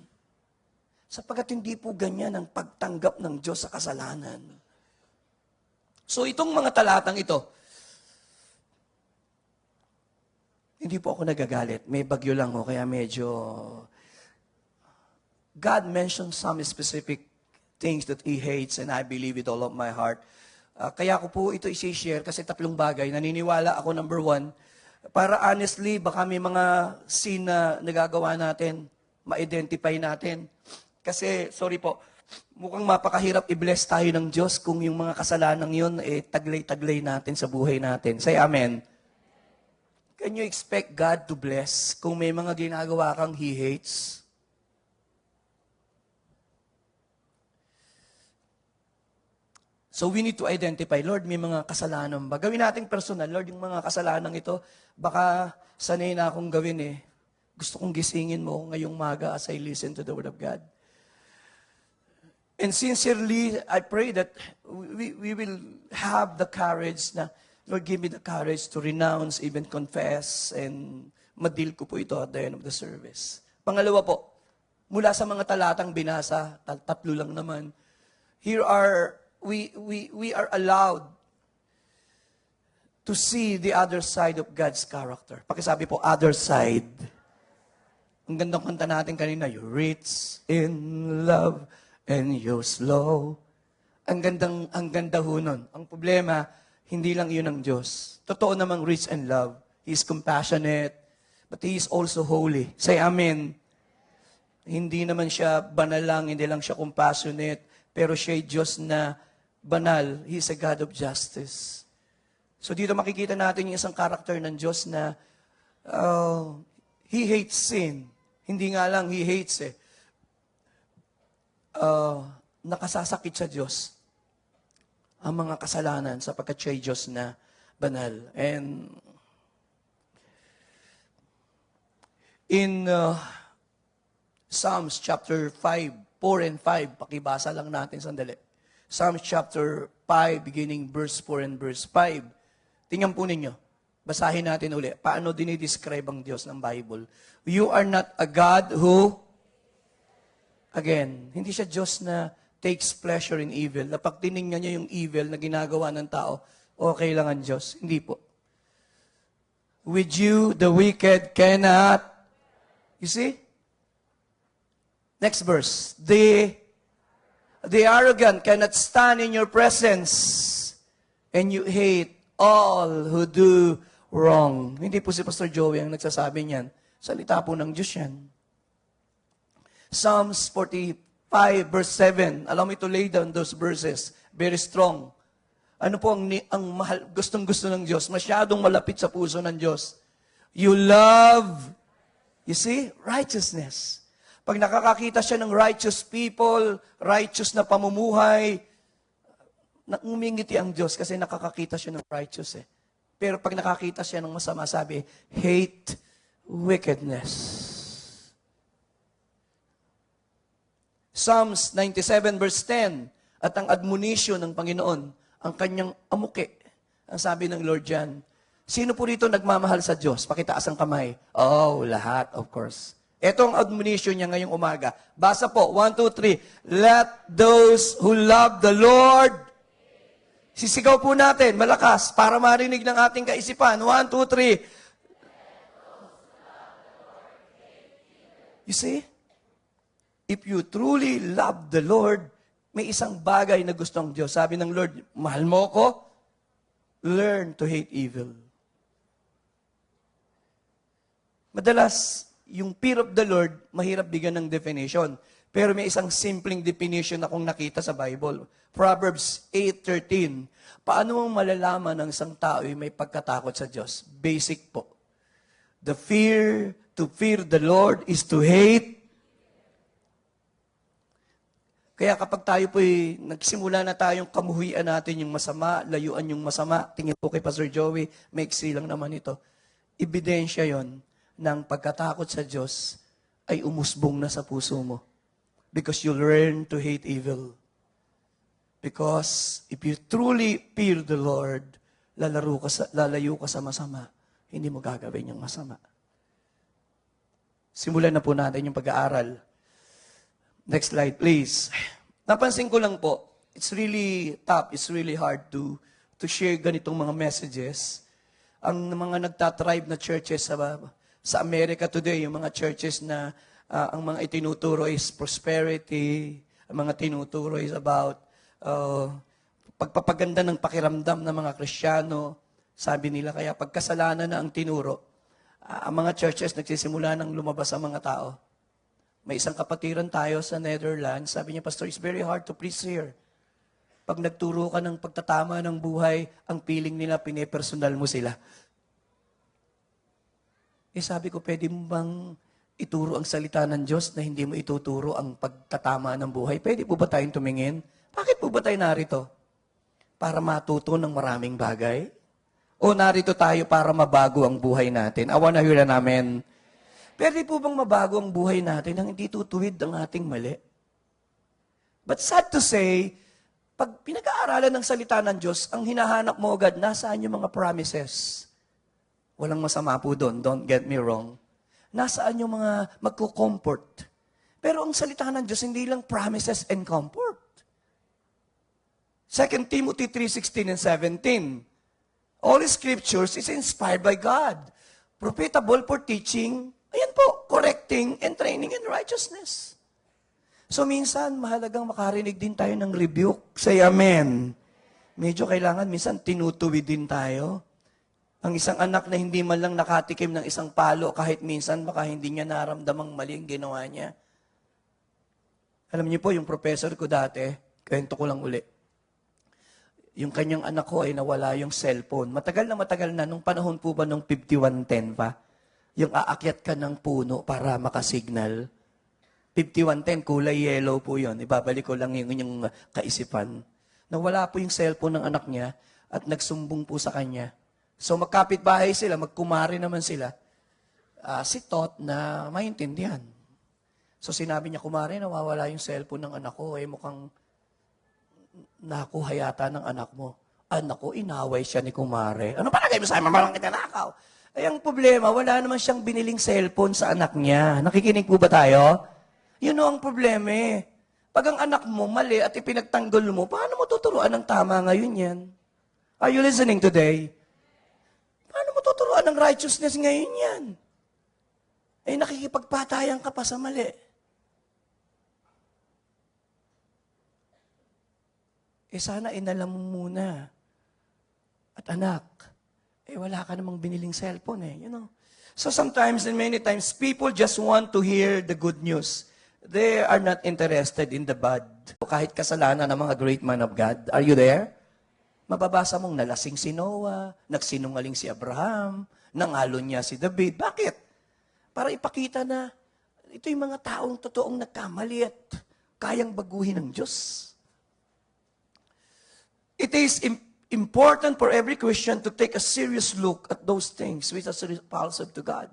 Sapagkat hindi po ganyan ang pagtanggap ng Diyos sa kasalanan. So itong mga talatang ito, hindi po ako nagagalit. May bagyo lang ho, kaya medyo... God mentioned some specific things that He hates, and I believe with all of my heart. Kaya ko po ito isi-share kasi 3 bagay. Naniniwala ako, number 1, para honestly, baka may mga sin na nagagawa natin, ma-identify natin. Kasi, sorry po, mukhang mapakahirap i-bless tayo ng Diyos kung yung mga kasalanan yun, taglay-taglay natin sa buhay natin. Say amen. Can you expect God to bless kung may mga ginagawa kang He hates? So we need to identify, Lord, may mga kasalanan ba? Gawin natin personal, Lord, yung mga kasalanan ito, baka sanay na akong gawin eh. Gusto kong gisingin mo ngayong maga as I listen to the Word of God. And sincerely, I pray that we will have the courage na, Lord, give me the courage to renounce, even confess, and madil ko po ito at the end of the service. Pangalawa po, mula sa mga talatang binasa, 3 lang naman, here are we are allowed to see the other side of God's character. Pakisabi po, other side. Ang gandang kanta natin kanina, you're rich in love and you're slow. Ang ganda ho nun. Ang problema, hindi lang yun ang Diyos. Totoo namang rich in love. He is compassionate, but He is also holy. Say amen. Hindi naman siya banal lang, hindi lang siya compassionate, pero siya ay Diyos na banal. He is a God of justice. So dito makikita natin yung isang karakter ng Diyos na He hates sin. Hindi nga lang He hates nakasasakit sa Diyos ang mga kasalanan sapagkat siya ay Diyos na banal. And in Psalms chapter 5, 4 and 5, pakibasa lang natin sandali. Psalms chapter 5, beginning verse 4 and verse 5. Tingnan po ninyo. Basahin natin uli. Paano dinidescribe ang Diyos ng Bible? You are not a God who, again, hindi siya Diyos na takes pleasure in evil. Na pag tinignan niya yung evil na ginagawa ng tao, okay lang ang Diyos. Hindi po. With you, the wicked cannot. You see? Next verse. The arrogant cannot stand in your presence, and you hate all who do wrong. Hindi po si Pastor Joey ang nagsasabi niyan. Salita po ng Diyos yan. Psalms 45 verse 7. Allow me to lay down those verses. Very strong. Ano po ang mahal, gustong-gusto ng Diyos? Masyadong malapit sa puso ng Diyos. You love, you see, righteousness. Pag nakakakita siya ng righteous people, righteous na pamumuhay, umingiti ang Diyos kasi nakakakita siya ng righteous eh. Pero pag nakakita siya ng masama, sabi, hate wickedness. Psalms 97 verse 10, at ang admonition ng Panginoon, ang kanyang amuki. Ang sabi ng Lord dyan, sino po rito nagmamahal sa Diyos? Pakitaas ang kamay. Oh, lahat, of course. Ito ang admonition niya ngayong umaga. Basa po, 1, 2, 3. Let those who love the Lord. Sisigaw po natin, malakas, para marinig ng ating kaisipan. 1, 2, 3. You see? If you truly love the Lord, may isang bagay na gusto ng Diyos. Sabi ng Lord, mahal mo ko, learn to hate evil. Madalas, yung fear of the Lord, mahirap bigyan ng definition. Pero may isang simpleng definition akong nakita sa Bible. Proverbs 8:13. Paano mong malalaman ng isang tao ay may pagkatakot sa Diyos? Basic po. To fear the Lord is to hate. Kaya kapag tayo po'y nagsimula na tayong kamuhian natin yung masama, layuan yung masama, tingin po kay Pastor Joey, maiksi lang naman ito. Ebidensya yon ng pagkatakot sa Diyos ay umusbong na sa puso mo. Because you learn to hate evil. Because if you truly fear the Lord, lalayo ka sa masama, hindi mo gagawin yung masama. Simulan na po natin yung pag-aaral. Next slide, please. Napansin ko lang po, it's really tough, it's really hard to share ganitong mga messages. Ang mga nagtatribe na churches sa America today, yung mga churches na ang mga itinuturo is prosperity, ang mga tinuturo is about pagpapaganda ng pakiramdam ng mga Kristiyano. Sabi nila, kaya pagkasalanan na ang tinuro, ang mga churches nagsisimula ng lumabas ang mga tao. May isang kapatiran tayo sa Netherlands, sabi niya, Pastor, it's very hard to preach here. Pag nagturo ka ng pagtatama ng buhay, ang feeling nila, pinepersonal mo sila. Sabi ko, pwede mo bang ituro ang salita ng Diyos na hindi mo ituturo ang pagtatama ng buhay? Pwede po ba tayong tumingin? Bakit po ba tayo narito? Para matuto ng maraming bagay? O narito tayo para mabago ang buhay natin? I wanna hear na namin. Pwede po bang mabago ang buhay natin nang hindi tutuwid ang ating mali? But sad to say, pag pinag-aaralan ng salita ng Diyos, ang hinahanap mo agad, nasaan yung mga promises? Walang masama po doon, don't get me wrong. Nasaan yung mga magko-comfort? Pero ang salita ng Diyos, hindi lang promises and comfort. 2 Timothy 3:16 and 17. All scriptures is inspired by God, profitable for teaching, ayan po, correcting and training in righteousness. So minsan, mahalagang makarinig din tayo ng rebuke. Say amen. Medyo kailangan, minsan tinutuwid din tayo. Ang isang anak na hindi man lang nakatikim ng isang palo, kahit minsan baka hindi niya naramdamang mali ang ginawa niya. Alam niyo po, yung professor ko dati, kwento ko lang uli. Yung kanyang anak ko ay nawala yung cellphone. Matagal na, nung panahon po ba nung 5110 pa? Yung aakyat ka ng puno para makasignal. 5110, kulay yellow po yun. Ibabalik ko lang yung inyong kaisipan. Nawala po yung cellphone ng anak niya at nagsumbong po sa kanya. So magkapit bahay sila, magkumari naman sila. Si Tot na maintindihan. So sinabi niya, kumari, nawawala yung cellphone ng anak ko. Mukhang nakuha yata ng anak mo. Anak ko, inaway siya ni kumare. Ano pa nagay mo sa amin? Malang kita nakaw. Ang problema, wala naman siyang biniling cellphone sa anak niya. Nakikinig po ba tayo? Yun ang problema eh. Pag ang anak mo mali at ipinagtanggol mo, paano mo tuturuan ng tama ngayon yan? Are you listening today? Paano mo tuturuan ng righteousness ngayon yan? Nakikipagpatayan ka pa sa mali. Sana inalam mo muna. At anak, wala ka namang biniling cellphone you know. So sometimes and many times, people just want to hear the good news. They are not interested in the bad. Kahit kasalanan ng mga great man of God. Are you there? Mababasa mong nalasing si Noah, nagsinungaling si Abraham, nangalo niya si David. Bakit? Para ipakita na ito yung mga taong totoong nagkamali at kayang baguhin ng Diyos. It is important for every Christian to take a serious look at those things which are repulsive to God.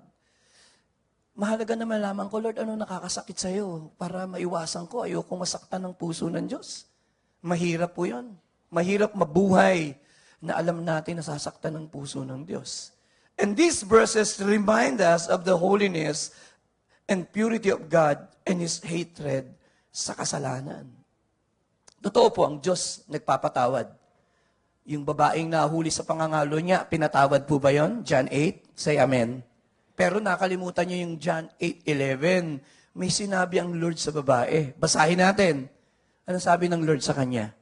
Mahalaga na malaman ko, Lord, ano nakakasakit sa'yo para maiwasan ko. Ayokong masaktan ng puso ng Diyos. Mahirap po yun. Mahirap mabuhay na alam natin na sasaktan ng puso ng Diyos. And these verses remind us of the holiness and purity of God and His hatred sa kasalanan. Totoo po, ang Diyos nagpapatawad. Yung babaeng nahuli sa pangangalo niya, pinatawad po ba yon? John 8, say amen. Pero nakalimutan niyo yung John 8:11. May sinabi ang Lord sa babae. Basahin natin. Ano sabi ng Lord sa kanya?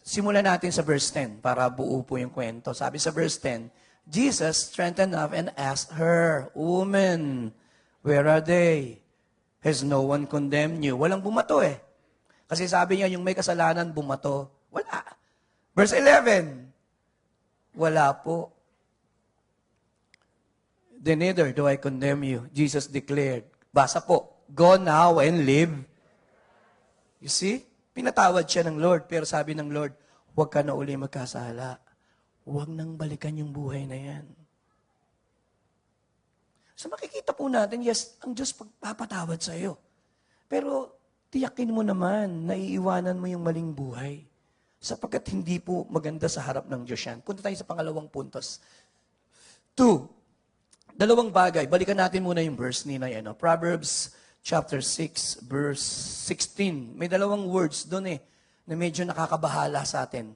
Simulan natin sa verse 10 para buo po yung kwento. Sabi sa verse 10, Jesus strengthened up and asked her, Woman, where are they? Has no one condemned you? Walang bumato Kasi sabi niya, yung may kasalanan, bumato. Wala. Verse 11, wala po. Then neither do I condemn you. Jesus declared, basa po, go now and live You see? Pinatawad siya ng Lord, pero sabi ng Lord, huwag ka na uli magkasala. Huwag nang balikan yung buhay na yan. So makikita po natin, yes, ang Diyos pagpapatawad sa iyo. Pero tiyakin mo naman, naiiwanan mo yung maling buhay. Sapagkat hindi po maganda sa harap ng Diyos yan. Punta tayo sa pangalawang puntos. 2, dalawang bagay. Balikan natin muna yung verse ni na yan. Proverbs chapter 6, verse 16. May dalawang words doon na medyo nakakabahala sa atin.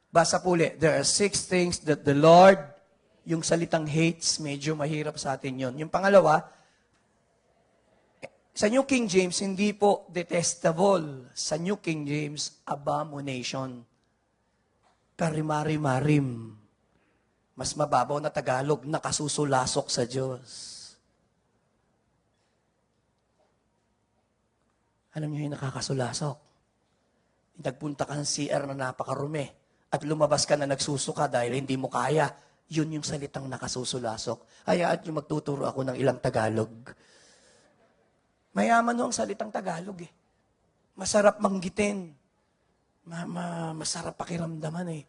Basa po ulit. There are 6 things that the Lord, yung salitang hates, medyo mahirap sa atin yon. Yung pangalawa, sa New King James, hindi po detestable. Sa New King James, abomination. Karimari-marim. Mas mababaw na Tagalog, nakasusulasok sa Diyos. Alam niyo yung nakakasulasok? Nagpunta ka ng CR na napakarumi at lumabas ka na nagsusuka dahil hindi mo kaya. Yun yung salitang nakasusulasok. Hayaan yung magtuturo ako ng ilang Tagalog. Mayaman no ang salitang Tagalog Masarap manggitin. Masarap pakiramdaman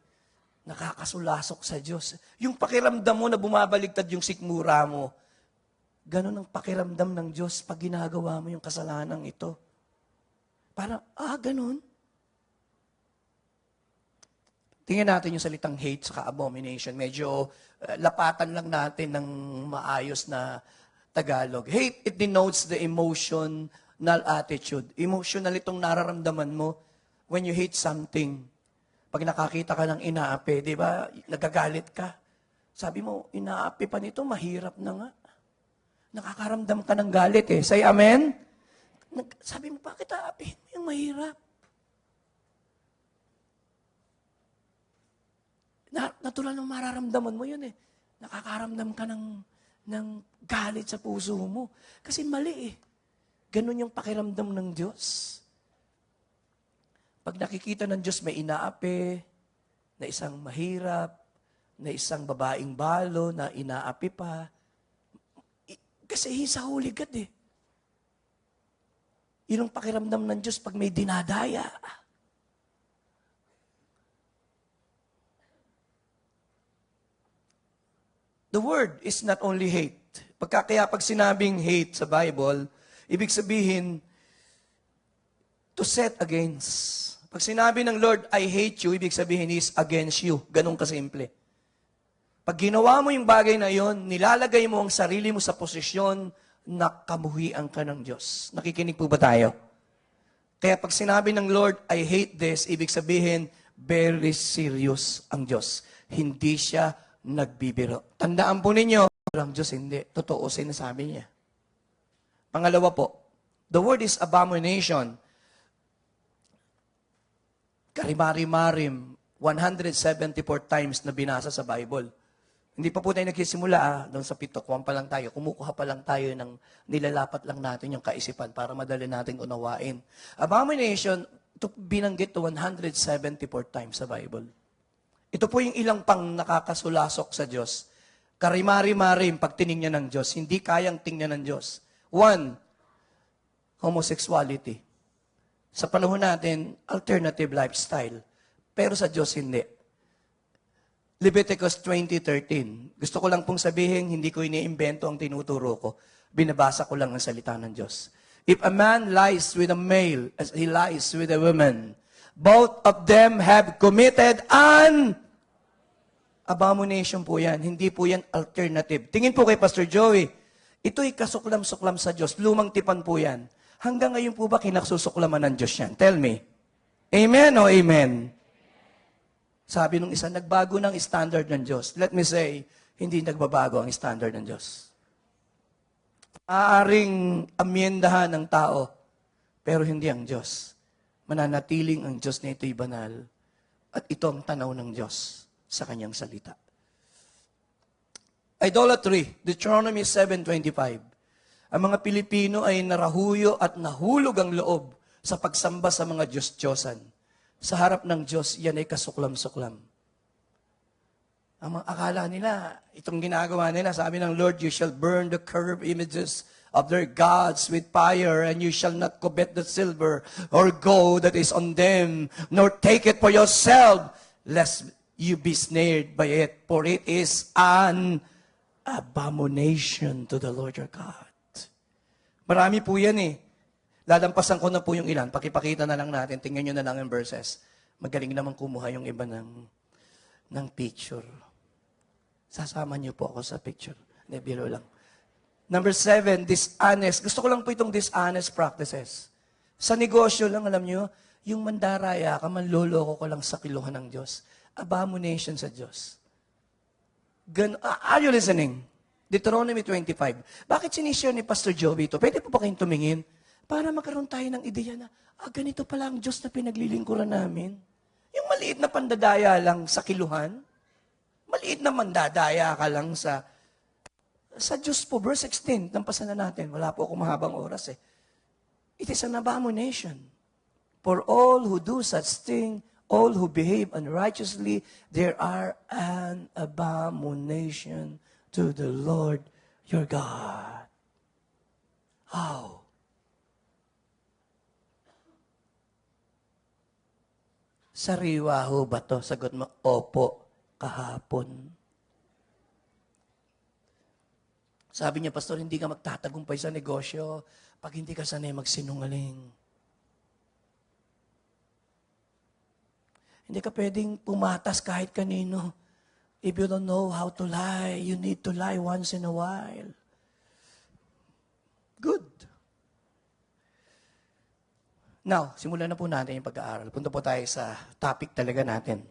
Nakakasulasok sa Diyos. Yung pakiramdam mo na bumabaligtad yung sikmura mo, ganun ang pakiramdam ng Diyos pag ginagawa mo yung kasalanan ito. Parang, ganun. Tingnan natin yung salitang hate sa abomination. Medyo lapatan lang natin ng maayos na Tagalog. Hate, it denotes the emotional attitude. Emotional itong nararamdaman mo when you hate something. Pag nakakita ka ng inaapi, di ba, nagagalit ka. Sabi mo, inaapi pa nito, mahirap na nga. Nakakaramdam ka ng galit Say amen? Sabi mo, bakit aapihin mo yung mahirap? Natural nang mararamdaman mo yun Nakakaramdam ka ng galit sa puso mo. Kasi mali Ganun yung pakiramdam ng Diyos. Pag nakikita ng Diyos may inaapi, na isang mahirap, na isang babaeng balo, na inaapi pa. Kasi He's a holy God Yun ang pakiramdam ng Diyos pag may dinadaya. The word is not only hate. Kaya pag sinabing hate sa Bible, ibig sabihin, to set against. Pag sinabi ng Lord, I hate you, ibig sabihin is against you. Ganun kasimple. Pag ginawa mo yung bagay na yon, nilalagay mo ang sarili mo sa posisyon na kamuhian ka ng Diyos. Nakikinig po ba tayo? Kaya pag sinabi ng Lord, I hate this, ibig sabihin, very serious ang Diyos. Hindi siya nagbibiro. Tandaan po ninyo, ang Diyos hindi. Totoo sinasabi niya. Pangalawa po, the word is abomination. Karimari-marim, 174 times na binasa sa Bible. Hindi pa po tayo nagsisimula doon sa Pitokwan pa lang tayo. Kumukuha pa lang tayo ng nilalapat lang natin yung kaisipan para madali natin unawain. Abomination, ito binanggit to 174 times sa Bible. Ito po yung ilang pang nakakasulasok sa Diyos. Karimari-marim pag tiningnan ng Diyos. Hindi kayang tingnan ng Diyos. 1, homosexuality. Sa panahon natin, alternative lifestyle. Pero sa Diyos, hindi. Leviticus 20:13. Gusto ko lang pong sabihin, hindi ko iniimbento ang tinuturo ko. Binabasa ko lang ang salita ng Diyos. If a man lies with a male as he lies with a woman, both of them have committed an abomination po yan. Hindi po yan alternative. Tingin po kay Pastor Joey, ito'y kasuklam-suklam sa Diyos. Lumang tipan po yan. Hanggang ngayon po ba kinaksusuklaman ng Diyos yan? Tell me. Amen o amen? Sabi nung isa, nagbago ng standard ng Diyos. Let me say, hindi nagbabago ang standard ng Diyos. Maaaring amyendahan ng tao, pero hindi ang Diyos. Mananatiling ang Diyos na ito'y banal. At ito ang tanaw ng Diyos sa kanyang salita. Idolatry, Deuteronomy 7:25. Ang mga Pilipino ay narahuyo at nahulog ang loob sa pagsamba sa mga Diyos-Diyosan. Sa harap ng Diyos, yan ay kasuklam-suklam. Ang mga akala nila, itong ginagawa nila, sabi ng Lord, you shall burn the carved images of their gods with fire, and you shall not covet the silver or gold that is on them, nor take it for yourself, lest you be snared by it, for it is an abomination to the Lord your God. Marami po yan eh. Lalampasan ko na po yung ilan. Pakipakita na lang natin. Tingnan nyo na lang yung verses. Magaling naman kumuha yung iba ng picture. Sasama niyo po ako sa picture. Hindi, biro lang. Number 7, dishonest. Gusto ko lang po itong dishonest practices. Sa negosyo lang, alam niyo, yung mandaraya ka, manloloko ko lang sa kiluhan ng Diyos. Abomination sa Diyos. Are you listening? Deuteronomy 25. Bakit sinishare ni Pastor Joey ito? Pwede po ba kayong tumingin? Para magkaroon tayo ng ideya na, ganito pala ang Diyos na pinaglilingkuran namin. Yung maliit na pandadaya lang sa kiluhan, maliit na mandadaya ka lang sa Diyos po, verse 16, tampasan na natin. Wala po akong mahabang oras eh. It is an abomination. For all who do such thing, all who behave unrighteously, there are an abomination to the Lord your God. How? Sariwa ho ba to? Sagot mo, opo, kahapon. Sabi niya, Pastor, hindi ka magtatagumpay sa negosyo pag hindi ka sanay magsinungaling. Hindi ka pwedeng pumatas kahit kanino. If you don't know how to lie, you need to lie once in a while. Good. Now, simulan na po natin yung pag-aaral. Punta po tayo sa topic talaga natin.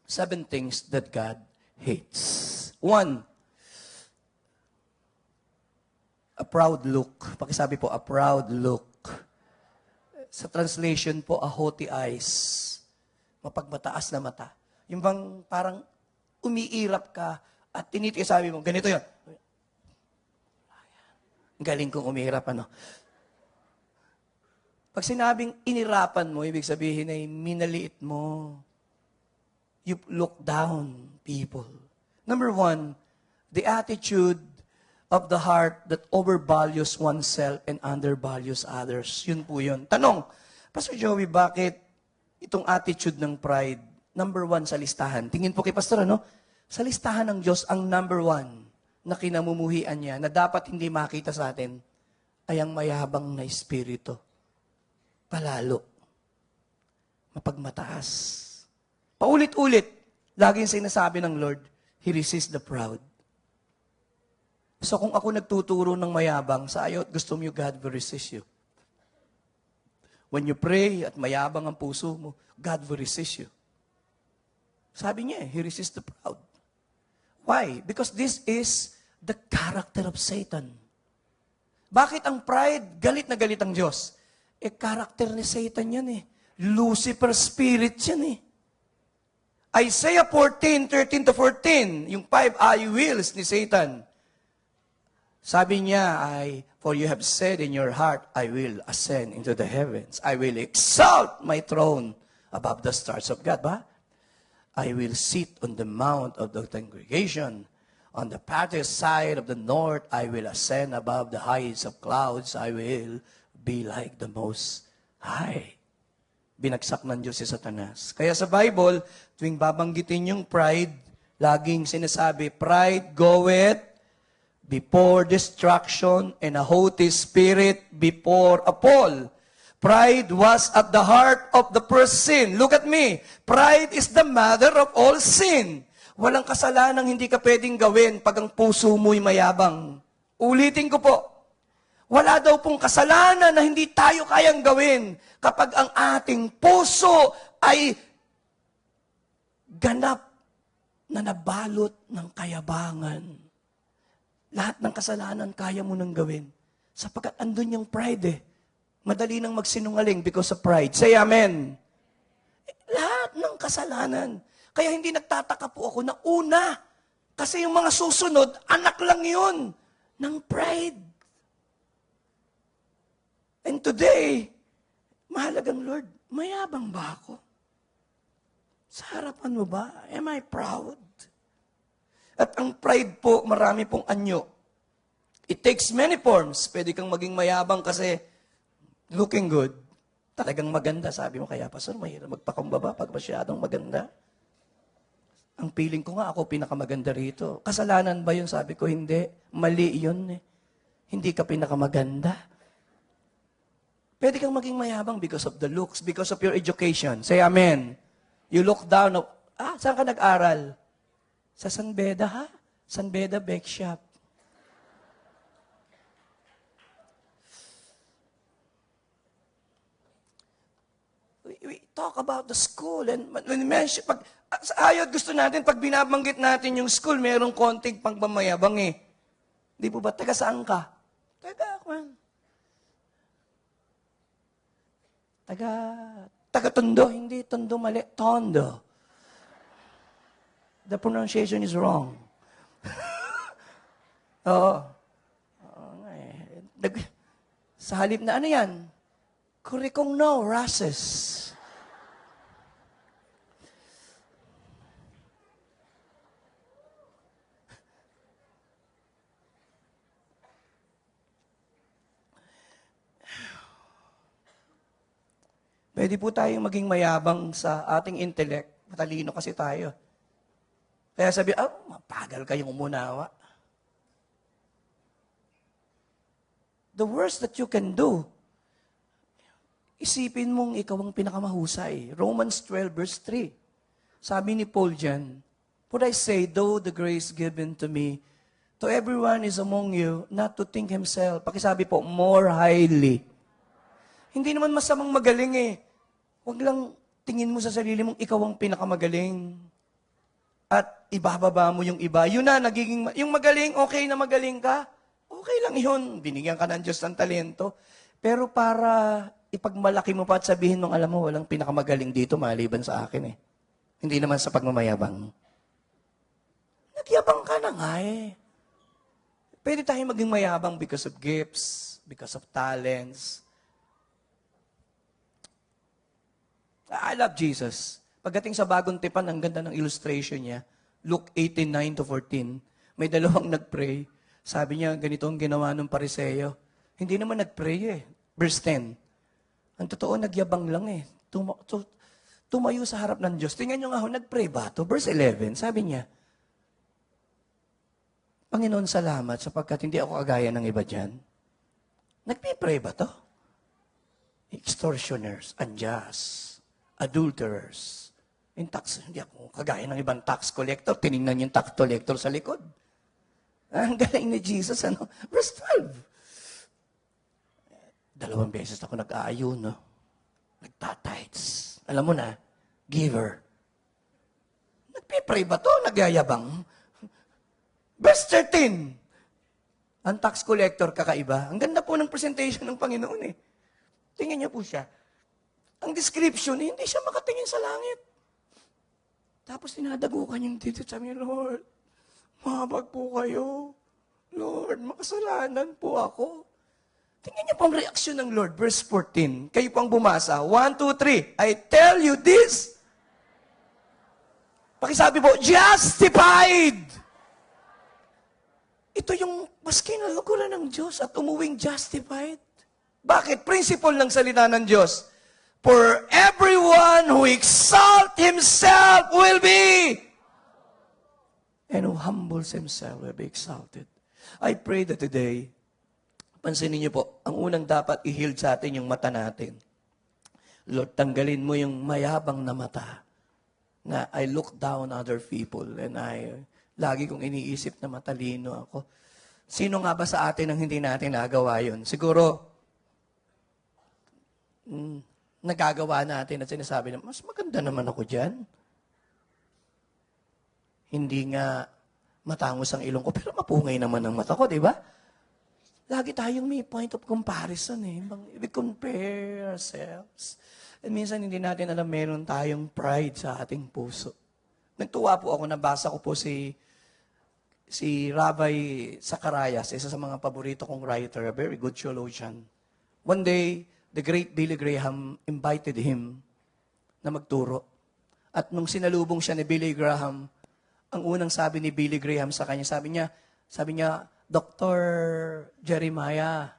7 things that God hates. 1, a proud look. Pakisabi po, a proud look. Sa translation po, a haughty eyes. Mapagmataas na mata. Yung bang parang umiirap ka at sabi mo, ganito yun. Galing kong umiirap, ano? Pag sinabing inirapan mo, ibig sabihin ay minaliit mo. You look down people. Number 1, the attitude of the heart that overvalues oneself and undervalues others. Yun po yun. Tanong, Pastor Joey, bakit itong attitude ng pride, number 1 sa listahan? Tingin po kay Pastor, ano? Sa listahan ng Diyos, ang number 1 na kinamumuhian niya, na dapat hindi makita sa atin, ay ang mayabang na espiritu. Palalo. Mapagmataas. Paulit-ulit, laging sinasabi ng Lord, He resists the proud. So kung ako nagtuturo ng mayabang, sa ayot gusto mo, God will resist you. When you pray at mayabang ang puso mo, God will resist you. Sabi niya, He resists the proud. Why? Because this is the character of Satan. Bakit ang pride, galit na galit ang Diyos? Character ni Satan yan eh. Lucifer spirit yan eh. Isaiah 14:13-14, yung 5 I wills ni Satan. Sabi niya ay, for you have said in your heart, I will ascend into the heavens. I will exalt my throne above the stars of God. Ba? I will sit on the mount of the congregation. On the farthest side of the north, I will ascend above the heights of clouds. I will be like the Most High. Binagsak ng Diyos si Satanas. Kaya sa Bible, tuwing babanggitin yung pride, laging sinasabi, pride goeth before destruction and a haughty spirit before a fall. Pride was at the heart of the first sin. Look at me. Pride is the mother of all sin. Walang kasalanang hindi ka pwedeng gawin pag ang puso mo'y mayabang. Ulitin ko po. Wala daw pong kasalanan na hindi tayo kayang gawin kapag ang ating puso ay ganap na nabalot ng kayabangan. Lahat ng kasalanan kaya mo nang gawin. Sapagkat andun yung pride eh. Madali nang magsinungaling because of pride. Say amen. Lahat ng kasalanan. Kaya hindi nagtataka po ako na una. Kasi yung mga susunod, anak lang yun ng pride. And today, mahalagang Lord, mayabang ba ako? Sa harapan mo ba? Am I proud? At ang pride po, marami pong anyo. It takes many forms. Pwede kang maging mayabang kasi looking good. Talagang maganda. Sabi mo, kaya Pastor, mahirap magpakumbaba pag masyadong maganda. Ang feeling ko nga ako pinakamaganda rito. Kasalanan ba yun? Sabi ko, hindi. Mali yun eh. Hindi ka pinakamaganda. Pwede kang maging mayabang because of the looks, because of your education. Say amen. You look down. Saan ka nag-aral? Sa San Beda, ha? San Beda Bake Shop. We talk about the school and when we mention, sa ayod gusto natin, pag binabanggit natin yung school, mayroong konting pangmamayabang eh. Di po ba? Taga saan ka? Taga Tondo. Hindi Tondo, mali. Tondo. The pronunciation is wrong. Oo. Sa halip na ano yan? Kurikong no, races. Pwede po tayong maging mayabang sa ating intellect. Matalino kasi tayo. Kaya sabi, mapagal kayong umunawa. The worst that you can do, isipin mong ikaw ang pinakamahusay. Romans 12 verse 3. Sabi ni Paul dyan, "For I say, though the grace given to me, to everyone is among you, not to think himself." Pakisabi po, more highly. Hindi naman masamang magaling eh. Huwag lang tingin mo sa sarili mong ikaw ang pinakamagaling. At ibababa mo yung iba. Yun na, yung magaling, okay na magaling ka. Okay lang yun. Binigyan ka ng Diyos ng talento. Pero para ipagmalaki mo pa at sabihin mong, alam mo, walang pinakamagaling dito maliban sa akin eh. Hindi naman sa pagmamayabang. Nagyabang ka na nga eh. Pwede tayong maging mayabang because of gifts, because of talents. I love Jesus. Pagdating sa bagong tipan, ang ganda ng illustration niya. Luke 18:9-14. May dalawang nagpray. Sabi niya, ganito ang ginawa ng pariseyo. Hindi naman nagpray eh. Verse 10. Ang totoo, nagyabang lang eh. Tumayo sa harap ng Diyos. Tingnan niyo nga, nagpray ba ito? Verse 11, sabi niya, Panginoon, salamat sapagkat hindi ako kagaya ng iba dyan. Nagpipray ba to? Extortioners, unjust, adulterers, in tax, hindi ako kagaya ng ibang tax collector. Tinignan yung tax collector sa likod. Ang galing ni Jesus, ano? Verse 12. 2 beses ako nag-aayon, no? Nagtatights. Alam mo na, giver. Nagpipray ba to? Nagyayabang? Verse 13. Ang tax collector, kakaiba. Ang ganda po ng presentation ng Panginoon eh. Tingnan niyo po siya. Ang description, hindi siya makatingin sa langit. Tapos tinadagukan yung dito. Sabi niya, Lord, mahabag po kayo. Lord, makasalanan po ako. Tingnan niyo po ang reaksyon ng Lord. Verse 14. Kayo po ang bumasa. 1, 2, 3. I tell you this. Pakisabi po, justified. Ito yung mas kinalaguran ng Diyos at umuwing justified. Bakit? Principle ng salita ng Diyos. For everyone who exalts himself will be, and who humbles himself will be exalted. I pray that today, pansinin niyo po, ang unang dapat i-heal sa atin yung mata natin. Lord, tanggalin mo yung mayabang na mata na I look down other people and lagi kong iniisip na matalino ako. Sino nga ba sa atin ang hindi natin nagawa yun? Siguro, nagagawa natin at sinasabi na, mas maganda naman ako dyan. Hindi nga matangos ang ilong ko, pero mapungay naman ang mata ko, di ba? Lagi tayong may point of comparison eh. We compare ourselves. And minsan hindi natin alam, meron tayong pride sa ating puso. Nagtuwa po ako, nabasa ko po si Rabbi Zacharias, isa sa mga paborito kong writer, a very good theologian. One day, the great Billy Graham invited him na magturo. At nung sinalubong siya ni Billy Graham, ang unang sabi ni Billy Graham sa kanya, sabi niya, Dr. Jeremiah,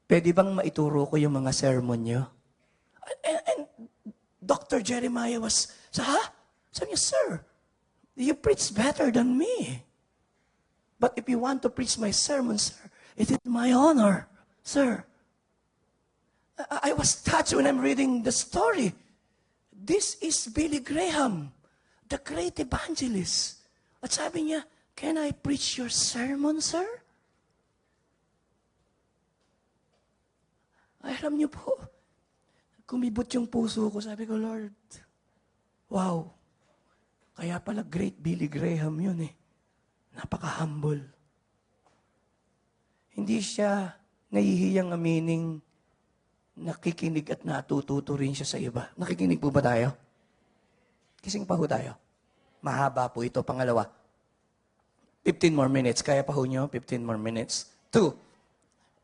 pwede bang maituro ko yung mga sermon nyo? And Dr. Jeremiah was, sabi niya, sir, you preach better than me. But if you want to preach my sermon, sir, it is my honor, sir. I was touched when I'm reading the story. This is Billy Graham, the great evangelist. At sabi niya, can I preach your sermon, sir? Ay, alam niyo po, kumibot yung puso ko. Sabi ko, Lord, wow. Kaya pala great Billy Graham yun eh. Napaka-humble. Hindi siya nahihiyang amining nakikinig at natututo rin siya sa iba. Nakikinig po ba tayo? Kising pa ho tayo. Mahaba po ito. Pangalawa, 15 more minutes. Kaya pa ho nyo? 15 more minutes. 2,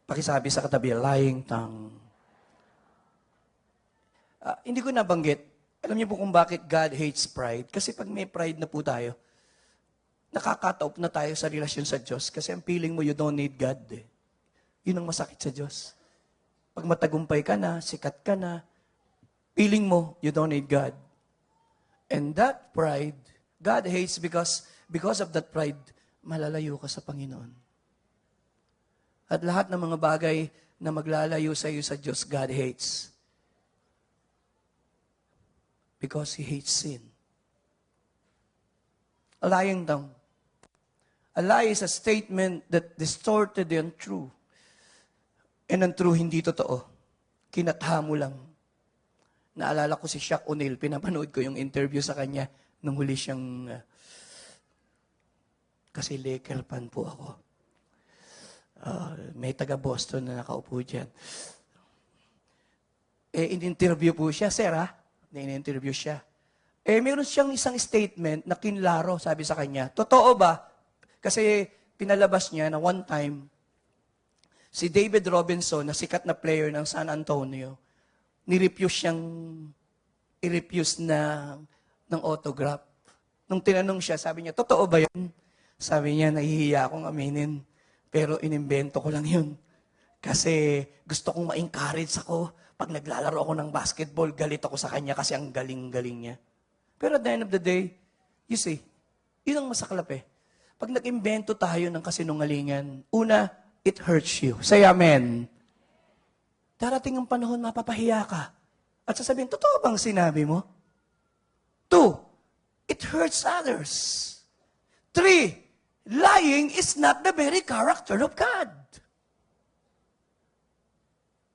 pakisabi sa katabi, lying tongue. Hindi ko nabanggit. Alam niyo po kung bakit God hates pride? Kasi pag may pride na po tayo, nakakataop na tayo sa relasyon sa Diyos. Kasi ang feeling mo, you don't need God. Eh. Yun ang masakit sa Diyos. Pag matagumpay ka na, sikat ka na, feeling mo, you don't need God. And that pride, God hates because of that pride, malalayo ka sa Panginoon. At lahat ng mga bagay na maglalayo sa iyo sa Diyos, God hates. Because He hates sin. A lying tongue. A lie is a statement that distorted the untrue. And untrue, hindi totoo. Kinatha mo lang. Naalala ko si Shaq O'Neal, pinapanood ko yung interview sa kanya nung huli siyang, kasi Laker fan po ako. May taga-Boston na nakaupo dyan. In-interview po siya, sir in-interview siya. Meron siyang isang statement na kinlaro, sabi sa kanya, totoo ba? Kasi pinalabas niya na one time, si David Robinson, na sikat na player ng San Antonio, i-refuse ng autograph. Nung tinanong siya, sabi niya, totoo ba yun? Sabi niya, nahihiya akong aminin, pero inimbento ko lang yun. Kasi gusto kong ma-encourage ako. Pag naglalaro ako ng basketball, galit ako sa kanya kasi ang galing-galing niya. Pero at the end of the day, you see, yun ang masaklap eh. Pag nag-imbento tayo ng kasinungalingan, una, it hurts you. Say amen. Darating ang panahon, mapapahiya ka. At sasabihin, totoo bang sinabi mo? 2, it hurts others. 3, lying is not the very character of God.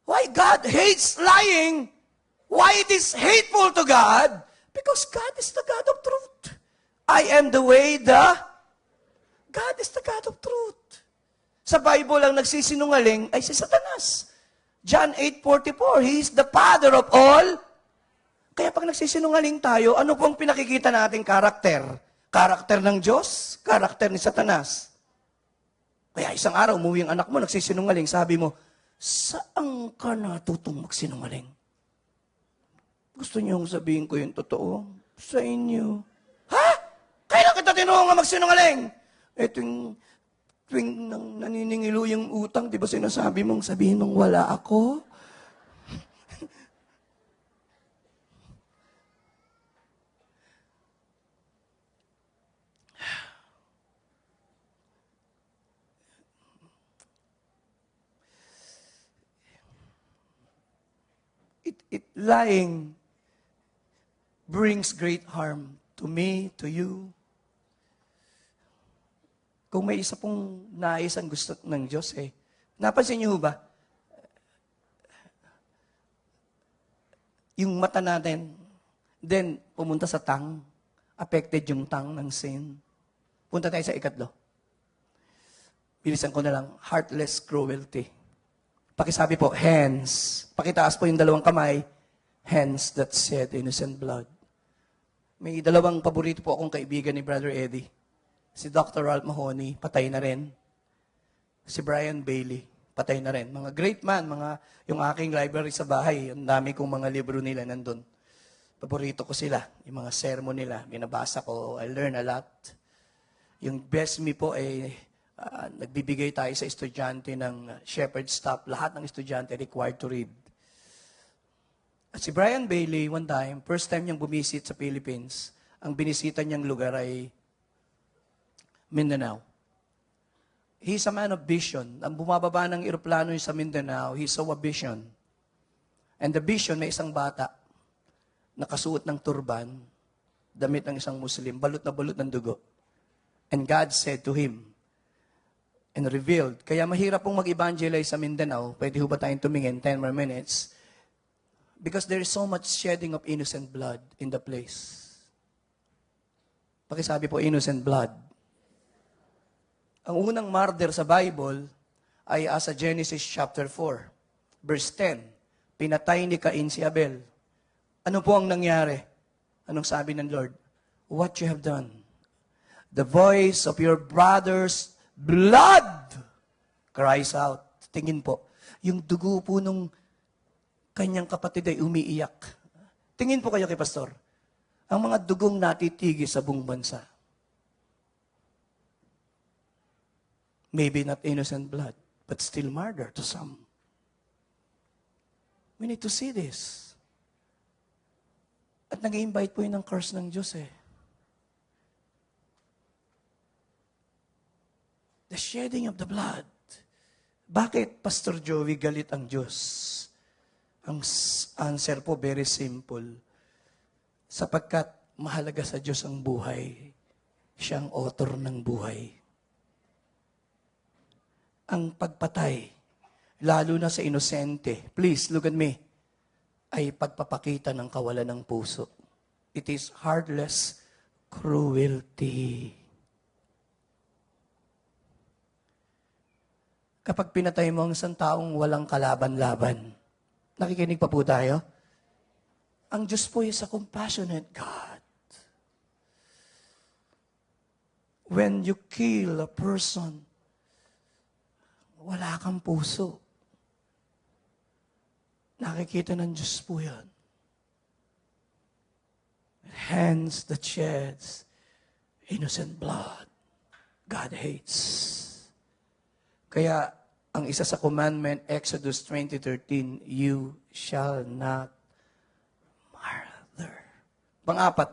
Why God hates lying? Why it is hateful to God? Because God is the God of truth. I am the way, God is the God of truth. Sa Bible, ang nagsisinungaling ay si Satanas. John 8:44, He is the father of all. Kaya pag nagsisinungaling tayo, ano pong pinakikita nating karakter? Karakter ng Diyos, karakter ni Satanas. Kaya isang araw, umuwi ang anak mo, nagsisinungaling, sabi mo, saan ka natutong magsinungaling? Gusto niyong sabihin ko yung totoo? Sa inyo. Ha? Kailan kita tinunong nga magsinungaling? Tuwing naniningilo yung utang, di ba sinasabi mong sabihin mong wala ako? Lying brings great harm to me, to you. Kung may isa pong nais ang gusto ng Diyos napansin niyo ba? Yung mata natin, then pumunta sa tongue, affected yung tongue ng sin. Punta tayo sa 3. Bilisan ko na lang, heartless cruelty. Pakisabi po, hands. Pakitaas po yung 2 kamay, hands that shed innocent blood. May 2 paborito po akong kaibigan ni Brother Eddie. Si Dr. Ralph Mahoney, patay na rin. Si Brian Bailey, patay na rin. Mga great man, yung aking library sa bahay, ang dami kong mga libro nila nandun. Paborito ko sila, yung mga sermon nila, binabasa ko, I learn a lot. Yung Best Me po ay nagbibigay tayo sa estudyante ng Shepherd Staff. Lahat ng estudyante required to read. At si Brian Bailey, one time, first time niyang bumisit sa Philippines, ang binisita niyang lugar ay Mindanao. He's a man of vision. Ang bumababa ng eroplano sa Mindanao, he saw a vision. And the vision, may isang bata, nakasuot ng turban, damit ng isang Muslim, balot na balot ng dugo. And God said to him, and revealed, kaya mahirap pong mag-evangelize sa Mindanao, pwede ho ba tayong tumingin, 10 more minutes, because there is so much shedding of innocent blood in the place. Pakisabi po, innocent blood. Ang unang murder sa Bible ay sa Genesis chapter 4, verse 10. Pinatay ni Cain si Abel. Ano po ang nangyari? Anong sabi ng Lord? What you have done. The voice of your brother's blood cries out. Tingin po, yung dugo po nung kanyang kapatid ay umiiyak. Tingin po kayo kay Pastor. Ang mga dugong natitigis sa buong bansa. Maybe not innocent blood, but still murder to some. We need to see this. At nag-i-invite po yun ng curse ng Diyos eh. The shedding of the blood. Bakit, Pastor Joey, galit ang Diyos? Ang answer po, very simple. Sapagkat mahalaga sa Diyos ang buhay. Siya ang author ng buhay. Ang pagpatay, lalo na sa inosente, please look at me, ay pagpapakita ng kawalan ng puso. It is heartless cruelty. Kapag pinatay mo ang isang taong walang kalaban-laban, nakikinig pa po tayo? Ang Diyos po is a compassionate God. When you kill a person, wala kang puso. Nakikita ng Diyos po yan. Hands that sheds innocent blood, God hates. Kaya, ang isa sa commandment, Exodus 20:13, you shall not murder. Pang-apat,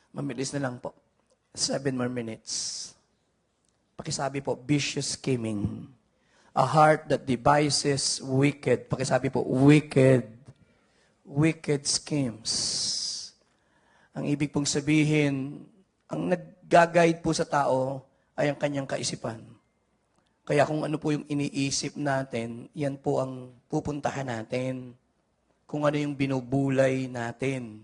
mamilis na lang po. 7 more minutes. Pakisabi po, vicious scheming. A heart that devises wicked. Pakisabi po, wicked. Wicked schemes. Ang ibig pong sabihin, ang nag-guide po sa tao ay ang kanyang kaisipan. Kaya kung ano po yung iniisip natin, yan po ang pupuntahan natin. Kung ano yung binubulay natin.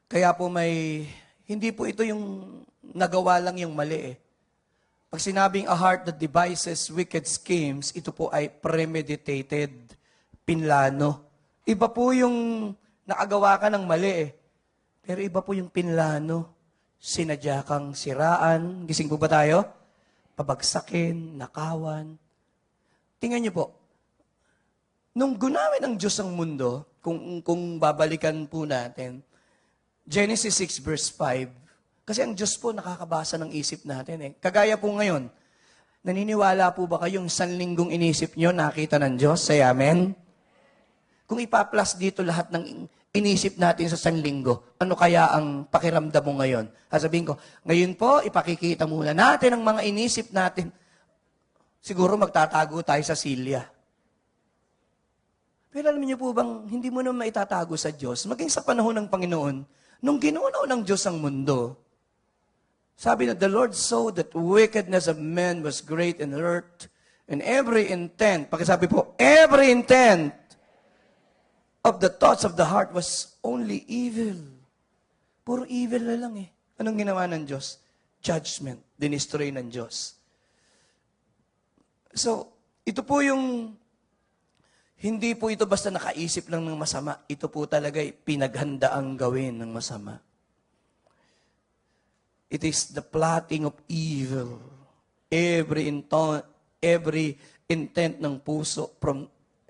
Kaya po hindi po ito yung nagawa lang yung mali eh. Pag sinabing a heart that devises wicked schemes, ito po ay premeditated, pinlano. Iba po yung nakagawa ka ng mali eh. Pero iba po yung pinlano. Sinadya kang siraan. Gising po ba tayo? Pabagsakin, nakawan. Tingnan niyo po. Nung gunawin ng Diyos ang mundo, kung babalikan po natin, Genesis 6 verse 5, kasi ang Diyos po nakakabasa ng isip natin eh. Kagaya po ngayon, naniniwala po ba kayong sanlinggong inisip nyo, nakita ng Diyos? Say amen? Kung ipaplas dito lahat ng inisip natin sa sanlinggo, ano kaya ang pakiramdam mo ngayon? Sasabihin ko, ngayon po, ipakikita muna natin ang mga inisip natin. Siguro magtatago tayo sa silya. Pero alam niyo po bang, hindi mo naman maitatago sa Diyos, maging sa panahon ng Panginoon, nung ginunaw ng Diyos ang mundo, sabi na, the Lord saw that wickedness of men was great in earth, and every intent, pakisabi po, every intent of the thoughts of the heart was only evil. Puro evil na lang eh. Anong ginawa ng Diyos? Judgment. Dinistroy ng Diyos. So, ito po yung, hindi po ito basta nakaisip lang ng masama. Ito po talaga pinaghandaang gawin ng masama. It is the plotting of evil. Every intent ng puso.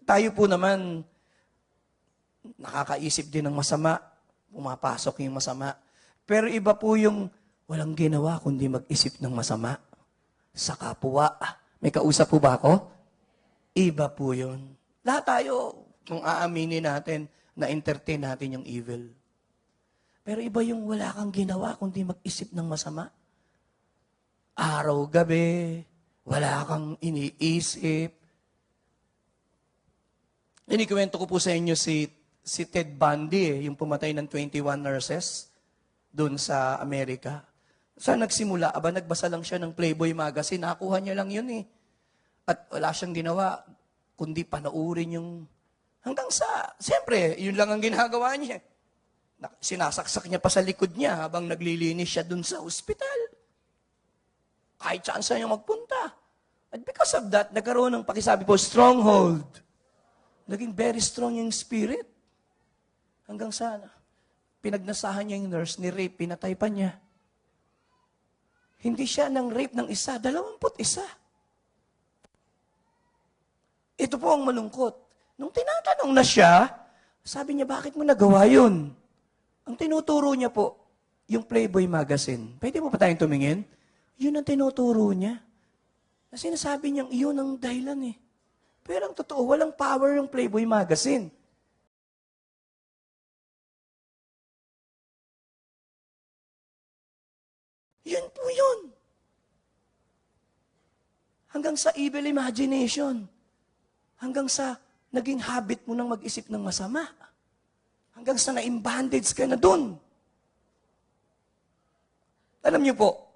Tayo po naman, nakakaisip din ng masama. pumapasok yung masama. Pero iba po yung walang ginawa kundi mag-isip ng masama sa kapwa. May kausap po ba ako? Iba po yun. Lahat tayo, kung aaminin natin, na-entertain natin yung evil. Pero iba yung wala kang ginawa kundi mag-isip ng masama. Araw-gabi, wala kang iniisip. Inikwento ko po sa inyo si Ted Bundy, yung pumatay ng 21 nurses doon sa Amerika. Saan nagsimula? Nagbasa lang siya ng Playboy magazine. Nakuha niya lang yun eh. At wala siyang ginawa, kundi panoorin yung... Hanggang sa... Siyempre, yun lang ang ginagawa niya. Sinasaksak niya pa sa likod niya habang naglilinis siya doon sa ospital. Kahit saan siya magpunta. At because of that, nagkaroon ng pakisabi po, stronghold. Naging very strong yung spirit. Hanggang sa pinagnasahan niya yung nurse, ni-rape, pinatay pa niya. Hindi siya nang rape ng isa, 21. Ito po ang malungkot. Nung tinatanong na siya, sabi niya, bakit mo nagawa yun? Ang tinuturo niya po, yung Playboy magazine. Pwede mo pa tayong tumingin? Yun ang tinuturo niya. Na sinasabi niyang iyon ang dahilan eh. Pero ang totoo, walang power yung Playboy magazine. Yun po yun. Hanggang sa evil imagination. Hanggang sa naging habit mo nang mag-isip ng masama. Hanggang sa na-imbandage ka na dun. Alam niyo po,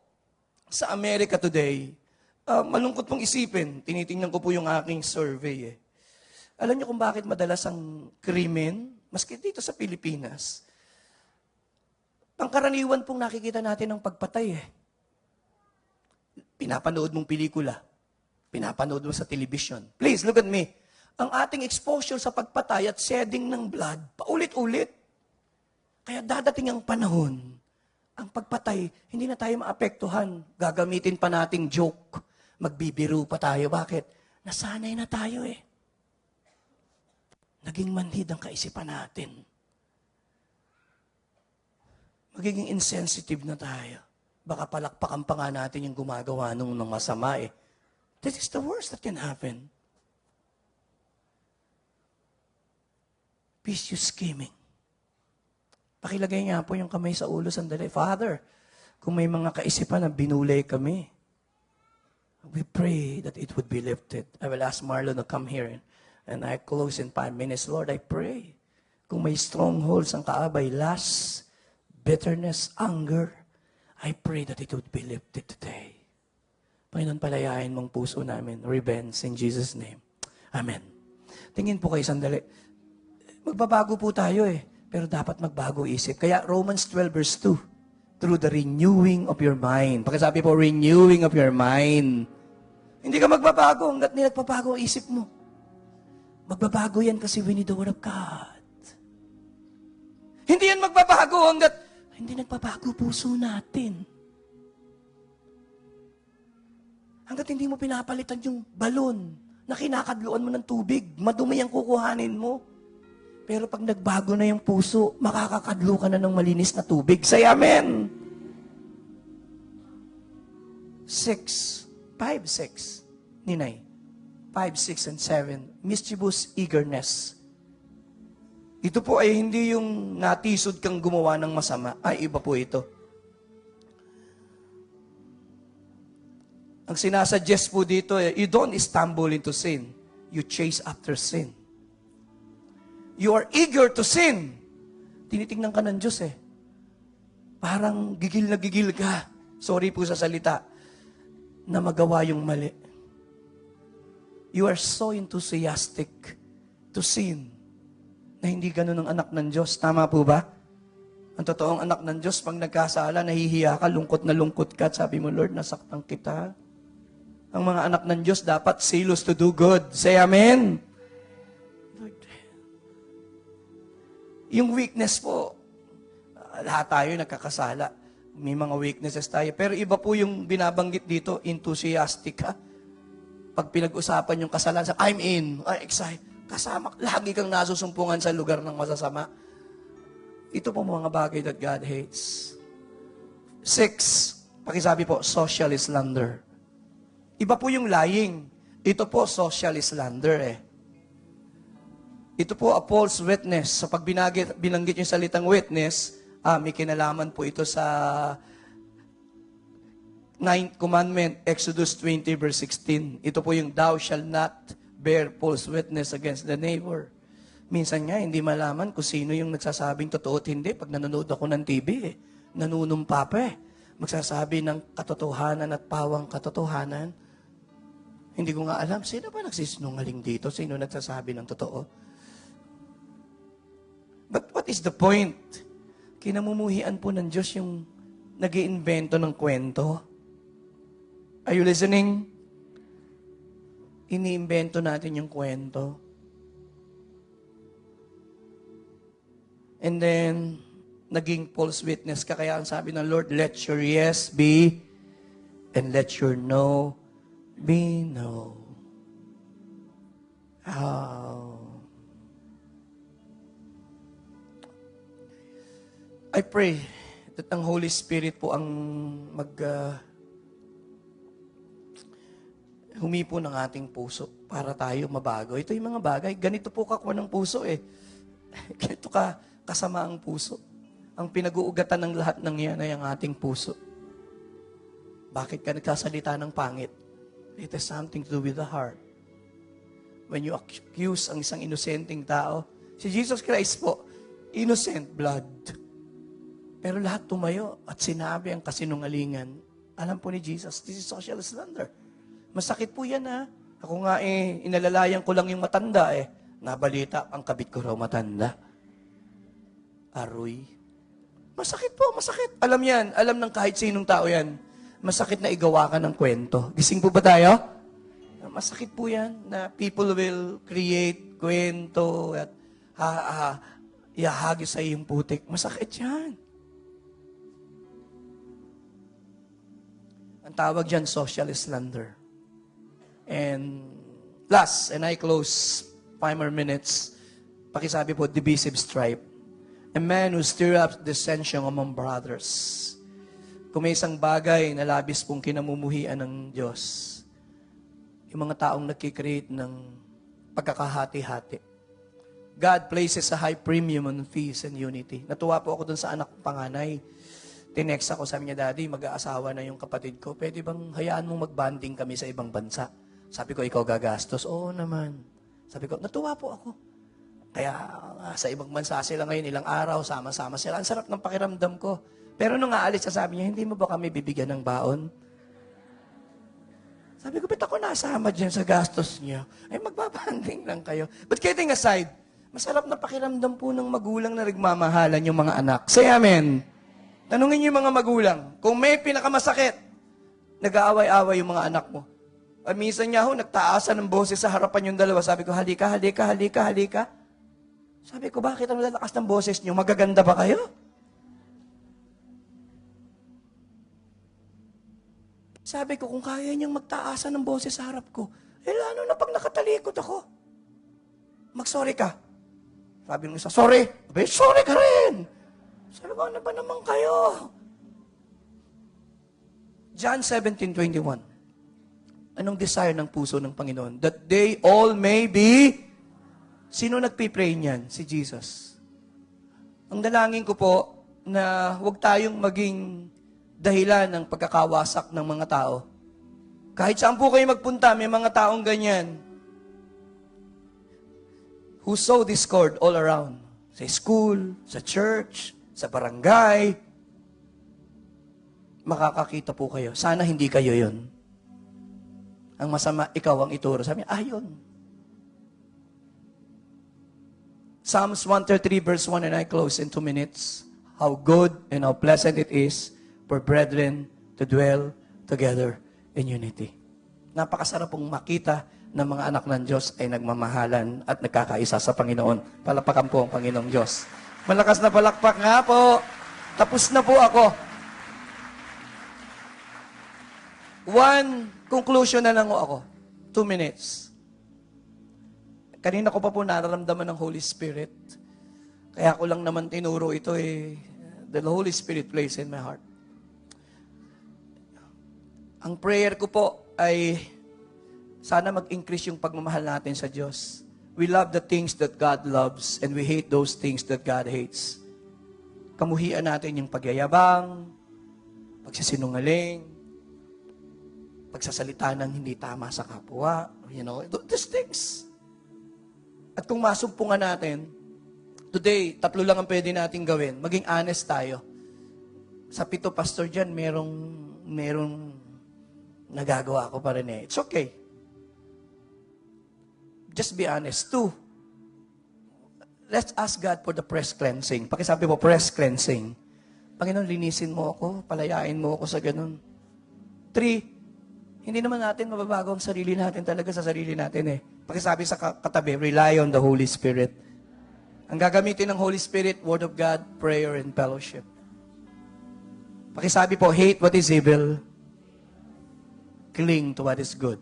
sa America today, malungkot pong isipin, tinitingnan ko po yung aking survey eh. Alam niyo kung bakit madalas ang krimen, maski dito sa Pilipinas, pangkaraniwan pong nakikita natin ang pagpatay eh. Pinapanood mong pelikula, pinapanood mo sa television. Please, look at me. Ang ating exposure sa pagpatay at shedding ng blood, paulit-ulit. Kaya dadating ang panahon, ang pagpatay, hindi na tayo maapektuhan. Gagamitin pa nating joke. Magbibiro pa tayo. Bakit? Nasanay na tayo eh. Naging manhid ang kaisipan natin. Magiging insensitive na tayo. Baka palakpakan pa nga natin yung gumagawa ng masama eh. This is the worst that can happen. Vicious scheming. Pakilagay niya po yung kamay sa ulo sandali. Father, kung may mga kaisipan na binulay kami, we pray that it would be lifted. I will ask Marlon to come here and I close in 5 minutes. Lord, I pray. Kung may strongholds ang kaabay, lust, bitterness, anger, I pray that it would be lifted today. Panginoon, palayain mong puso namin. Revenge in Jesus' name. Amen. Tingin po kayo sandali. Magbabago po tayo eh. Pero dapat magbago isip. Kaya Romans 12 verse 2, through the renewing of your mind. Pakisabi po, renewing of your mind. Hindi ka magbabago hanggat hindi nagbabago ang isip mo. Magbabago yan kasi we need the Word of God. Hindi yan magbabago hanggat hindi nagbabago puso natin. Hanggat hindi mo pinapalitan yung balon na kinakadluan mo ng tubig, madumi ang kukuhanin mo. Pero pag nagbago na yung puso, makakakadlo ka na ng malinis na tubig. Say amen! 5, 6, Ninay. 5, 6, and 7. Mischievous eagerness. Ito po ay hindi yung natisod kang gumawa ng masama. Ay, iba po ito. Ang sinasuggest po dito, you don't stumble into sin. You chase after sin. You are eager to sin. Tinitingnan ka ng Diyos eh. Parang gigil na gigil ka. Sorry po sa salita. Na magawa yung mali. You are so enthusiastic to sin na hindi ganun ang anak ng Diyos. Tama po ba? Ang totoong anak ng Diyos, pag nagkasala, nahihiya ka, lungkot na lungkot ka. Sabi mo, Lord, nasaktan kita. Ang mga anak ng Diyos dapat zealous to do good. Say amen. Yung weakness po, lahat tayo nagkakasala. May mga weaknesses tayo. Pero iba po yung binabanggit dito, enthusiastic ka. Pag pinag-usapan yung kasalanan, I'm in, I'm excited. Kasama, lagi kang nasusumpungan sa lugar ng masasama. Ito po mga bagay that God hates. 6, pakisabi po, social slander. Iba po yung lying. Ito po, social slander eh. Ito po, a false witness. So pag binanggit yung salitang witness, may kinalaman po ito sa 9th commandment, Exodus 20 verse 16. Ito po yung thou shall not bear false witness against the neighbor. Minsan nga, hindi malaman kung sino yung nagsasabing totoo at hindi. Pag nanonood ako ng TV, nanunumpa pa eh. Magsasabi ng katotohanan at pawang katotohanan. Hindi ko nga alam, sino ba nagsisinungaling dito? Sino nagsasabi ng totoo? But what is the point? Kinamumuhian po ng Diyos yung nag-iimbento ng kwento. Are you listening? Iniimbento natin yung kwento. And then, naging false witness ka. Kaya ang sabi ng Lord, let your yes be, and let your no be no. I pray that ang Holy Spirit po ang humipo ng ating puso para tayo mabago. Ito yung mga bagay. Ganito po kakwa ng puso eh. Ganito kasama ang puso. Ang pinag-uugatan ng lahat ng yan ay ang ating puso. Bakit ka nagsasalita ng pangit? It has something to do with the heart. When you accuse ang isang inosenteng tao, si Jesus Christ po, innocent blood. Pero lahat tumayo at sinabi ang kasinungalingan. Alam po ni Jesus, this is social slander. Masakit po yan ha. Ako nga inalalayan ko lang yung matanda eh. Nabalita, ang kabit ko raw matanda. Aroy. Masakit po, masakit. Alam yan, alam ng kahit sinong tao yan. Masakit na igawa ka ng kwento. Gising po ba tayo? Masakit po yan na people will create kwento at ihahagi sa iyong putik. Masakit yan. Ang tawag dyan, social slander. And last, and I close 5 more minutes, pakisabi po, divisive strife. A man who stir up dissension among brothers. Kung may isang bagay na labis pong kinamumuhian ng Diyos, yung mga taong nagkikreate ng pagkakahati-hati. God places a high premium on peace and unity. Natuwa po ako dun sa anak kong panganay. Tinext ako, sabi niya, Daddy, mag-aasawa na yung kapatid ko. Pwede bang hayaan mong mag-banding kami sa ibang bansa? Sabi ko, ikaw gagastos? Oo naman. Sabi ko, natuwa po ako. Kaya sa ibang bansa sila ngayon, ilang araw, sama-sama sila. Ang sarap ng pakiramdam ko. Pero nung aalis siya, sabi niya, hindi mo ba kami bibigyan ng baon? Sabi ko, ba't ako nasama dyan sa gastos niyo? Ay, magbabanding lang kayo. But kidding aside, masarap na pakiramdam po ng magulang na nagmamahalan yung mga anak. Say amen. Tanungin niyo yung mga magulang, kung may pinakamasakit, nag-aaway-aaway yung mga anak mo. At minsan niya ho, nagtaasan ng boses sa harapan yung dalawa. Sabi ko, halika, halika, halika, halika. Sabi ko, bakit ang lalakas ng boses niyo? Magaganda ba kayo? Sabi ko, kung kaya niyang magtaasan ng boses sa harap ko, lalo na pag nakatalikod ako. Mag-sorry ka. Sabi ng isa, sorry. Sabi, sorry ka rin. Sabi ko, ano ba naman kayo? John 17:21. Anong desire ng puso ng Panginoon? That they all may be... Sino nagpipray niyan? Si Jesus. Ang dalangin ko po na huwag tayong maging dahilan ng pagkakawasak ng mga tao. Kahit saan po kayo magpunta, may mga taong ganyan who sow discord all around. Sa school, sa church, sa barangay. Makakakita po kayo. Sana hindi kayo yun. Ang masama, ikaw ang ituro. Sabi niya, yun. Psalms 133 verse 1, and I close in 2 minutes. How good and how pleasant it is for brethren to dwell together in unity. Napakasarap pong makita na mga anak ng Diyos ay nagmamahalan at nagkakaisa sa Panginoon. Palapakan po ang Panginoong Diyos. Malakas na palakpak nga po. Tapos na po ako. One conclusion na lang ako. 2 minutes. Kanina ko pa po nararamdaman ng Holy Spirit. Kaya ko lang naman tinuro ito the Holy Spirit plays in my heart. Ang prayer ko po ay sana mag-increase yung pagmamahal natin sa Diyos. We love the things that God loves and we hate those things that God hates. Kamuhian natin yung pagyayabang, pagsisinungaling, pagsasalita ng hindi tama sa kapwa, these things. At kung masumpungan natin, today, 3 lang ang pwede natin gawin. Maging honest tayo. Sa 7 pastor dyan, merong nagagawa ko pa rin eh. It's okay. Just be honest. 2, let's ask God for the press cleansing. Pakisabi mo, press cleansing. Panginoon, linisin mo ako, palayain mo ako sa ganun. 3, hindi naman natin mababago ang sarili natin talaga sa sarili natin eh. Pakisabi sa katabi, rely on the Holy Spirit. Ang gagamitin ng Holy Spirit, Word of God, prayer, and fellowship. Pakisabi po, hate what is evil, cling to what is good.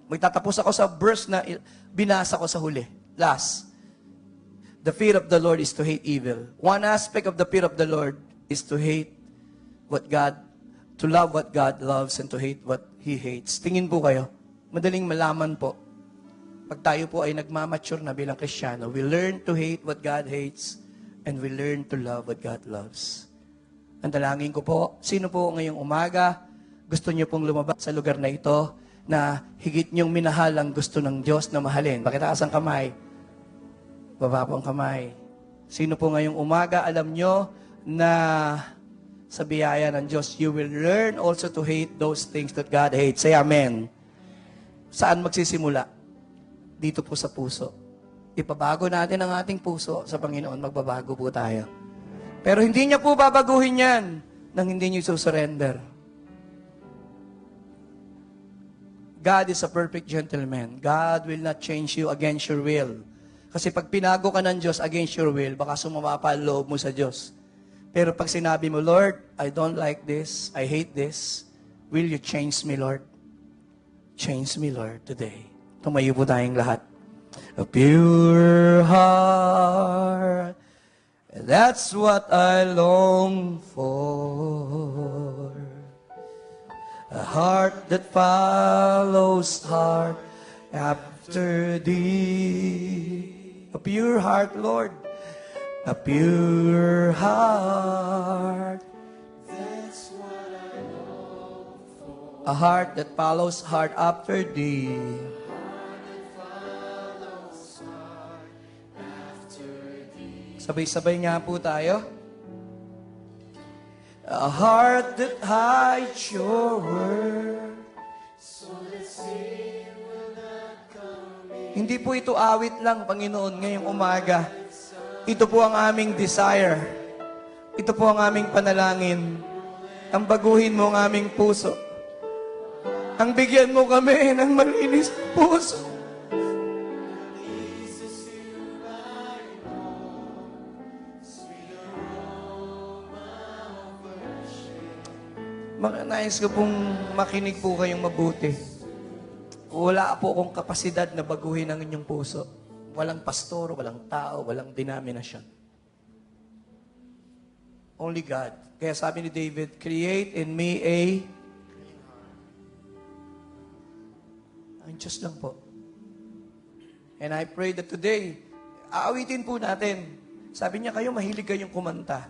Magtatapos ako sa verse na binasa ko sa huli. Last. The fear of the Lord is to hate evil. One aspect of the fear of the Lord is to hate to love what God loves and to hate what He hates. Tingin po kayo, madaling malaman po. Pag tayo po ay nagmamature na bilang Kristiyano, we learn to hate what God hates and we learn to love what God loves. Ang dalangin ko po, sino po ngayong umaga, gusto niyo pong lumabas sa lugar na ito na higit niyong minahal ang gusto ng Diyos na mahalin? Pakitaas ang kamay. Baba po ang kamay. Sino po ngayong umaga, alam nyo na sa biyaya ng Diyos, you will learn also to hate those things that God hates. Say amen. Saan magsisimula? Dito po sa puso. Ipabago natin ang ating puso sa Panginoon, magbabago po tayo. Pero hindi niya po babaguhin yan nang hindi niyo surrender. God is a perfect gentleman. God will not change you against your will. Kasi pag pinago ka ng Diyos against your will, baka sumama pa ang loob mo sa Diyos. Pero pag sinabi mo, Lord, I don't like this, I hate this, will you change me, Lord? Change me, Lord, today. Tumayo po tayong lahat. A pure heart, that's what I long for. A heart that follows hard after thee. A pure heart, Lord. A pure heart. That's what I long for. A heart that follows hard after thee. Sabay-sabay nga po tayo. A heart that hides your word. So that sin will not come in. Hindi po ito awit lang, Panginoon, ngayong umaga. Ito po ang aming desire. Ito po ang aming panalangin. Ang baguhin mo ang aming puso. Ang bigyan mo kami ng malinis na puso. Nais ko pong makinig po kayong mabuti. Wala po akong kapasidad na baguhin ang inyong puso. Walang pastor, walang tao, walang denominasyon. Only God. Kaya sabi ni David, create in me ang Diyos lang po. And I pray that today, aawitin po natin. Sabi niya kayo, mahilig kayong kumanta.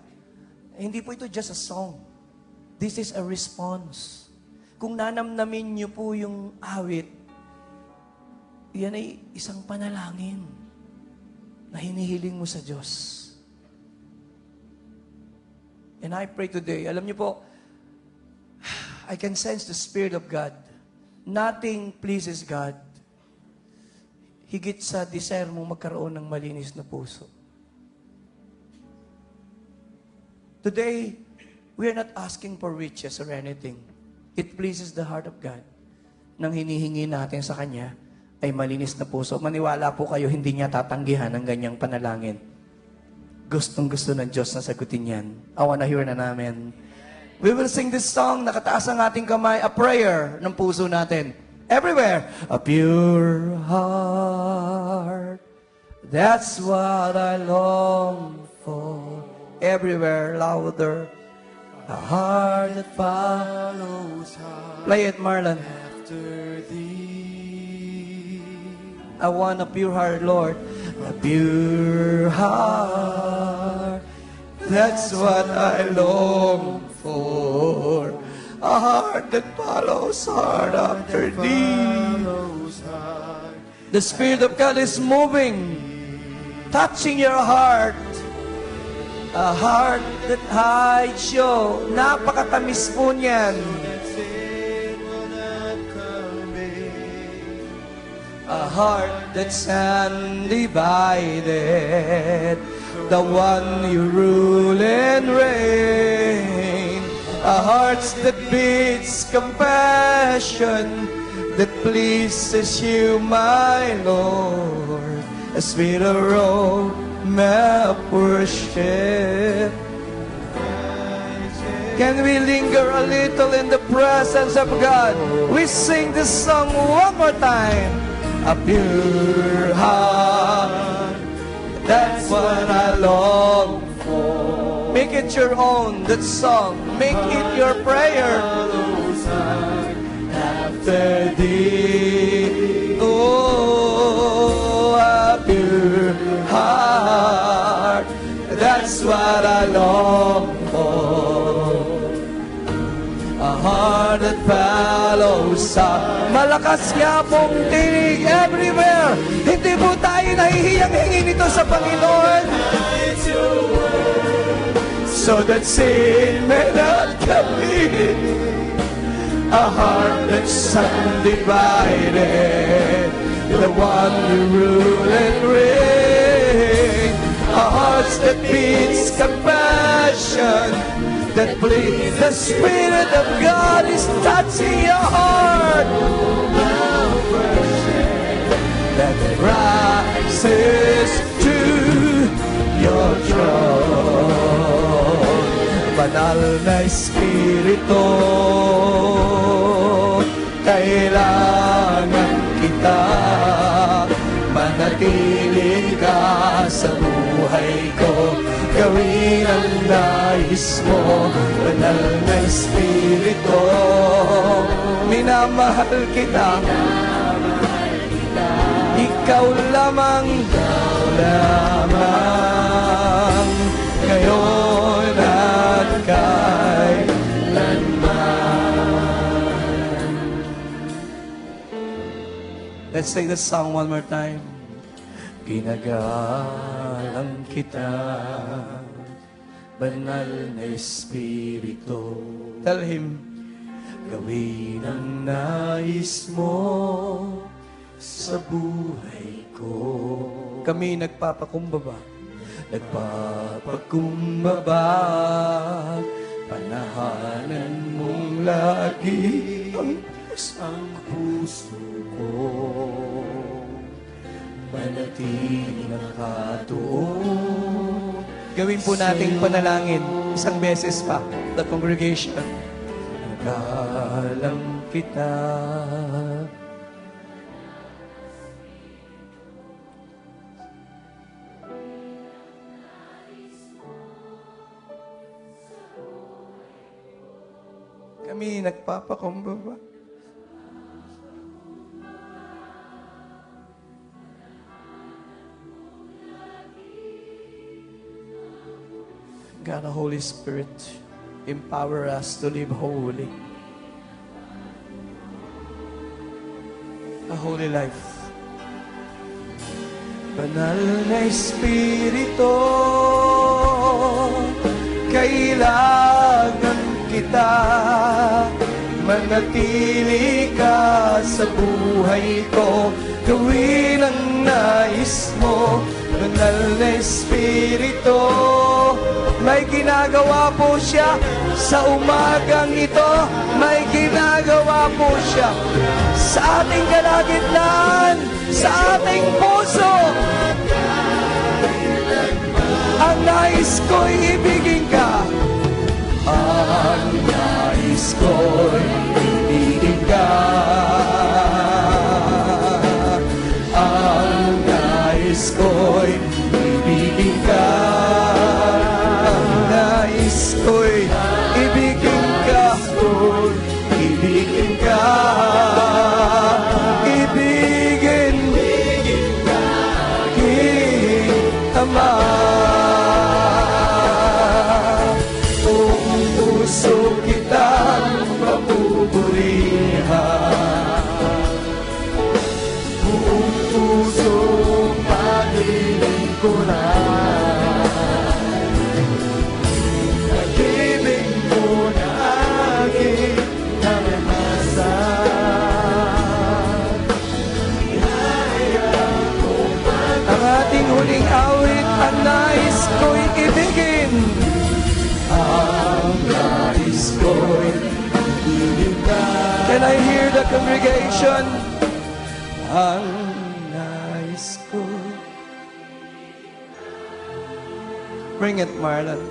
Hindi po ito just a song. This is a response. Kung nanamnamin niyo po yung awit, yan ay isang panalangin na hinihiling mo sa Diyos. And I pray today, alam niyo po, I can sense the Spirit of God. Nothing pleases God higit sa desire mo magkaroon ng malinis na puso. Today, we are not asking for riches or anything. It pleases the heart of God. Nang hinihingi natin sa Kanya ay malinis na puso. Maniwala po kayo, hindi niya tatanggihan ang ganyang panalangin. Gustong-gusto ng Diyos na sagutin yan. I wanna hear na namin. We will sing this song, nakataas ang ating kamay, a prayer ng puso natin. Everywhere. A pure heart, That's what I long for. Everywhere, louder. A heart that follows hard. Play it, Marlon. After thee. I want a pure heart, Lord. A pure heart. That's what I long for. A heart that follows hard after thee. The Spirit of God is moving, touching your heart. A heart that hides you. Napakatamis po niyan. A heart that's undivided. The one you rule and reign. A heart that beats compassion, that pleases you, my Lord. A sweet aroma of worship. Can we linger a little in the presence of God? We sing this song one more time. A pure heart, that's what I long for. Make it your own, that song. Make it your prayer. After thee, oh, a pure heart, that's what I long for. A heart that follows up. Malakas nga pong tinig everywhere. Hindi po tayo nahihiyang hingin ito sa Panginoon. So that sin may not come in. A heart that's undivided, the one you rule and reign. A heart that beats compassion, that pleads. The Spirit of God is touching your heart. That rises to your throne. Banal na Espiritu, kailangan kita. Manatili ka sa buhay ko. Gawin ang nais mo. Banal na Espiritu, minamahal kita. Ikaw lamang, ngayon at kailanman. Let's sing this song one more time. Ginagalang kita, banal na Espiritu. Tell Him, gawin ang nais mo sa buhay ko. Kami nagpapakumbaba, panahanan mong lagi ang puso ko. Manatili nakatuon. Gawin po nating panalangin isang beses pa, the congregation. Nagalang kita. Kami nagpapakumbaba. God, the Holy Spirit, empower us to live holy. A holy life. Banal na Espiritu, kailangan kita. Manatili ka sa buhay ko. Gawin ang nais mo. Banal na Espiritu, may ginagawa po siya sa umagang ito. May ginagawa po siya sa ating kalagitnaan, sa ating puso. Ang nais ko'y ibigin ka. Ang nais ko'y ibigin ka. Ang nais ko'y the congregation. Ang nais ko. Bring it, Marlon.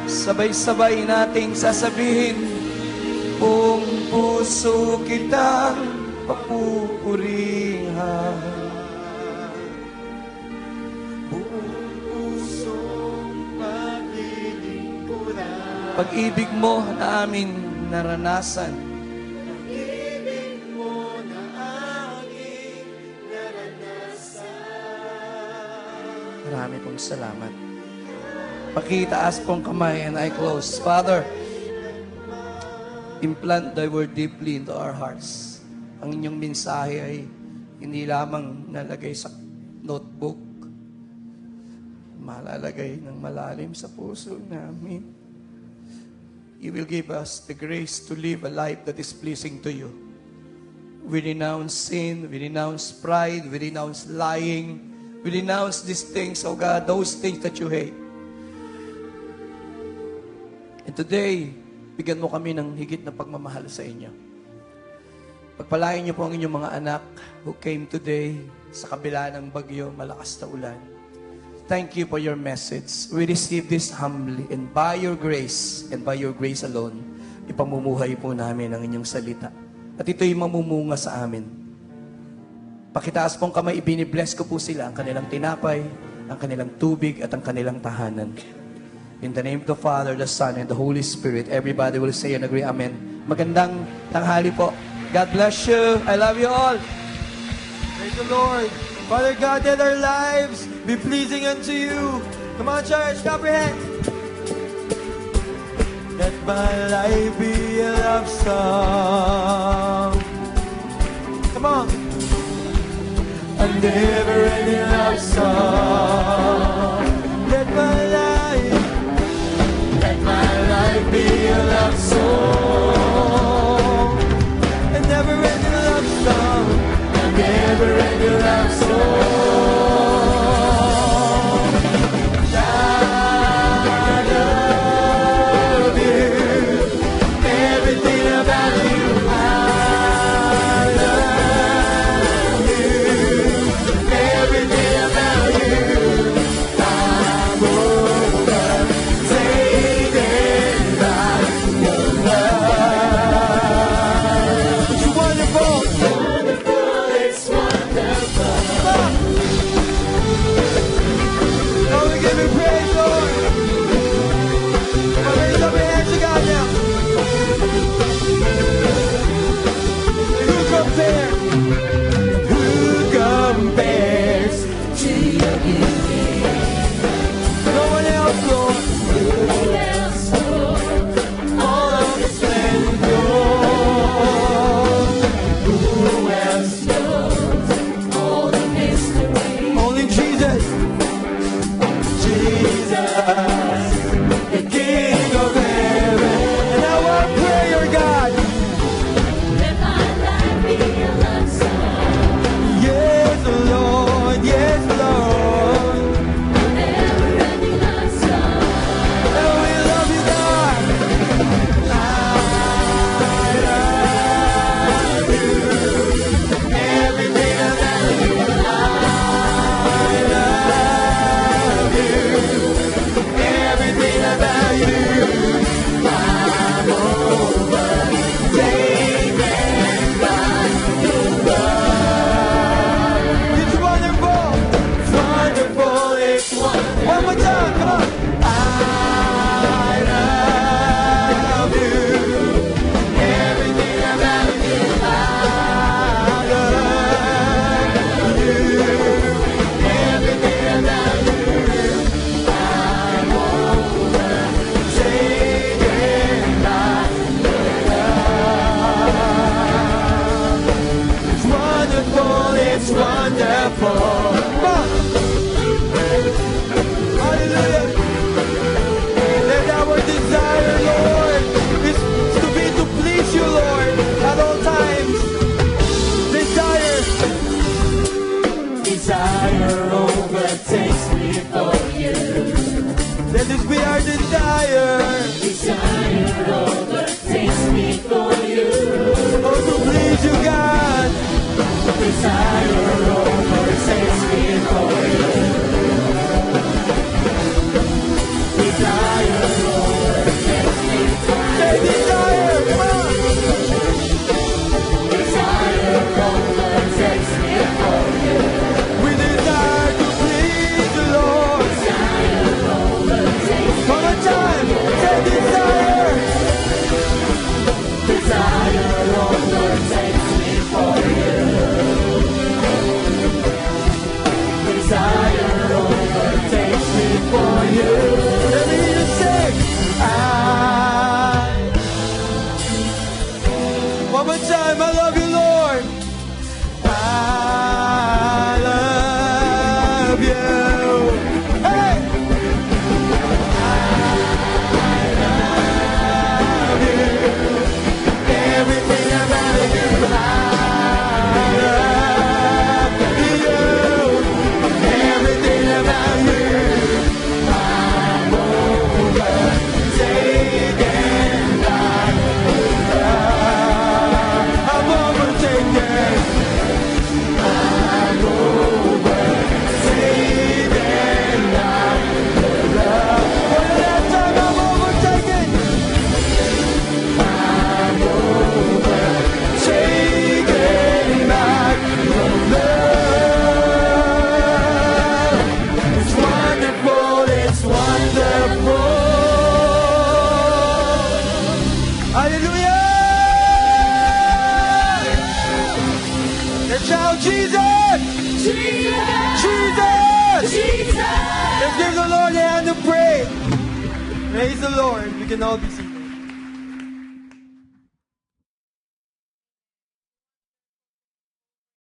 Sabay-sabay nating sasabihin, buong puso kitang papupurihan. Buong pusong paglilingkuran. Pag-ibig mo na amin naranasan. Pag-ibig mo na aking naranasan. Marami pong salamat. Pakitaas pong kamay and I close. Father, implant thy word deeply into our hearts. Ang inyong mensahe ay hindi lamang nalagay sa notebook, malalagay ng malalim sa puso namin. You will give us the grace to live a life that is pleasing to you. We renounce sin, we renounce pride, we renounce lying, we renounce these things, oh God, those things that you hate. And today, bigyan mo kami ng higit na pagmamahal sa inyo. Pagpalain niyo po ang inyong mga anak who came today sa kabila ng bagyo, malakas na ulan. Thank you for your message. We receive this humbly and by your grace and by your grace alone, ipamumuhay po namin ang inyong salita. At ito'y mamumunga sa amin. Pakitaas pong kamay, ibinibless ko po sila, ang kanilang tinapay, ang kanilang tubig at ang kanilang tahanan. In the name of the Father, the Son, and the Holy Spirit, everybody will say and agree, Amen. Magandang tanghali po. God bless you. I love you all. Praise the Lord. Father God, let our lives be pleasing unto you. Come on, church, clap your hands. Let my life be a love song. Come on. A never-ending love song. Let my life be a love song. A never-ending love song. A never-ending love song. I love you. Everything about you. I love you. Everything about you. I Hallelujah! Let's shout, Jesus! Jesus! Let's give the Lord a hand of praise. Praise the Lord. We can all be seated.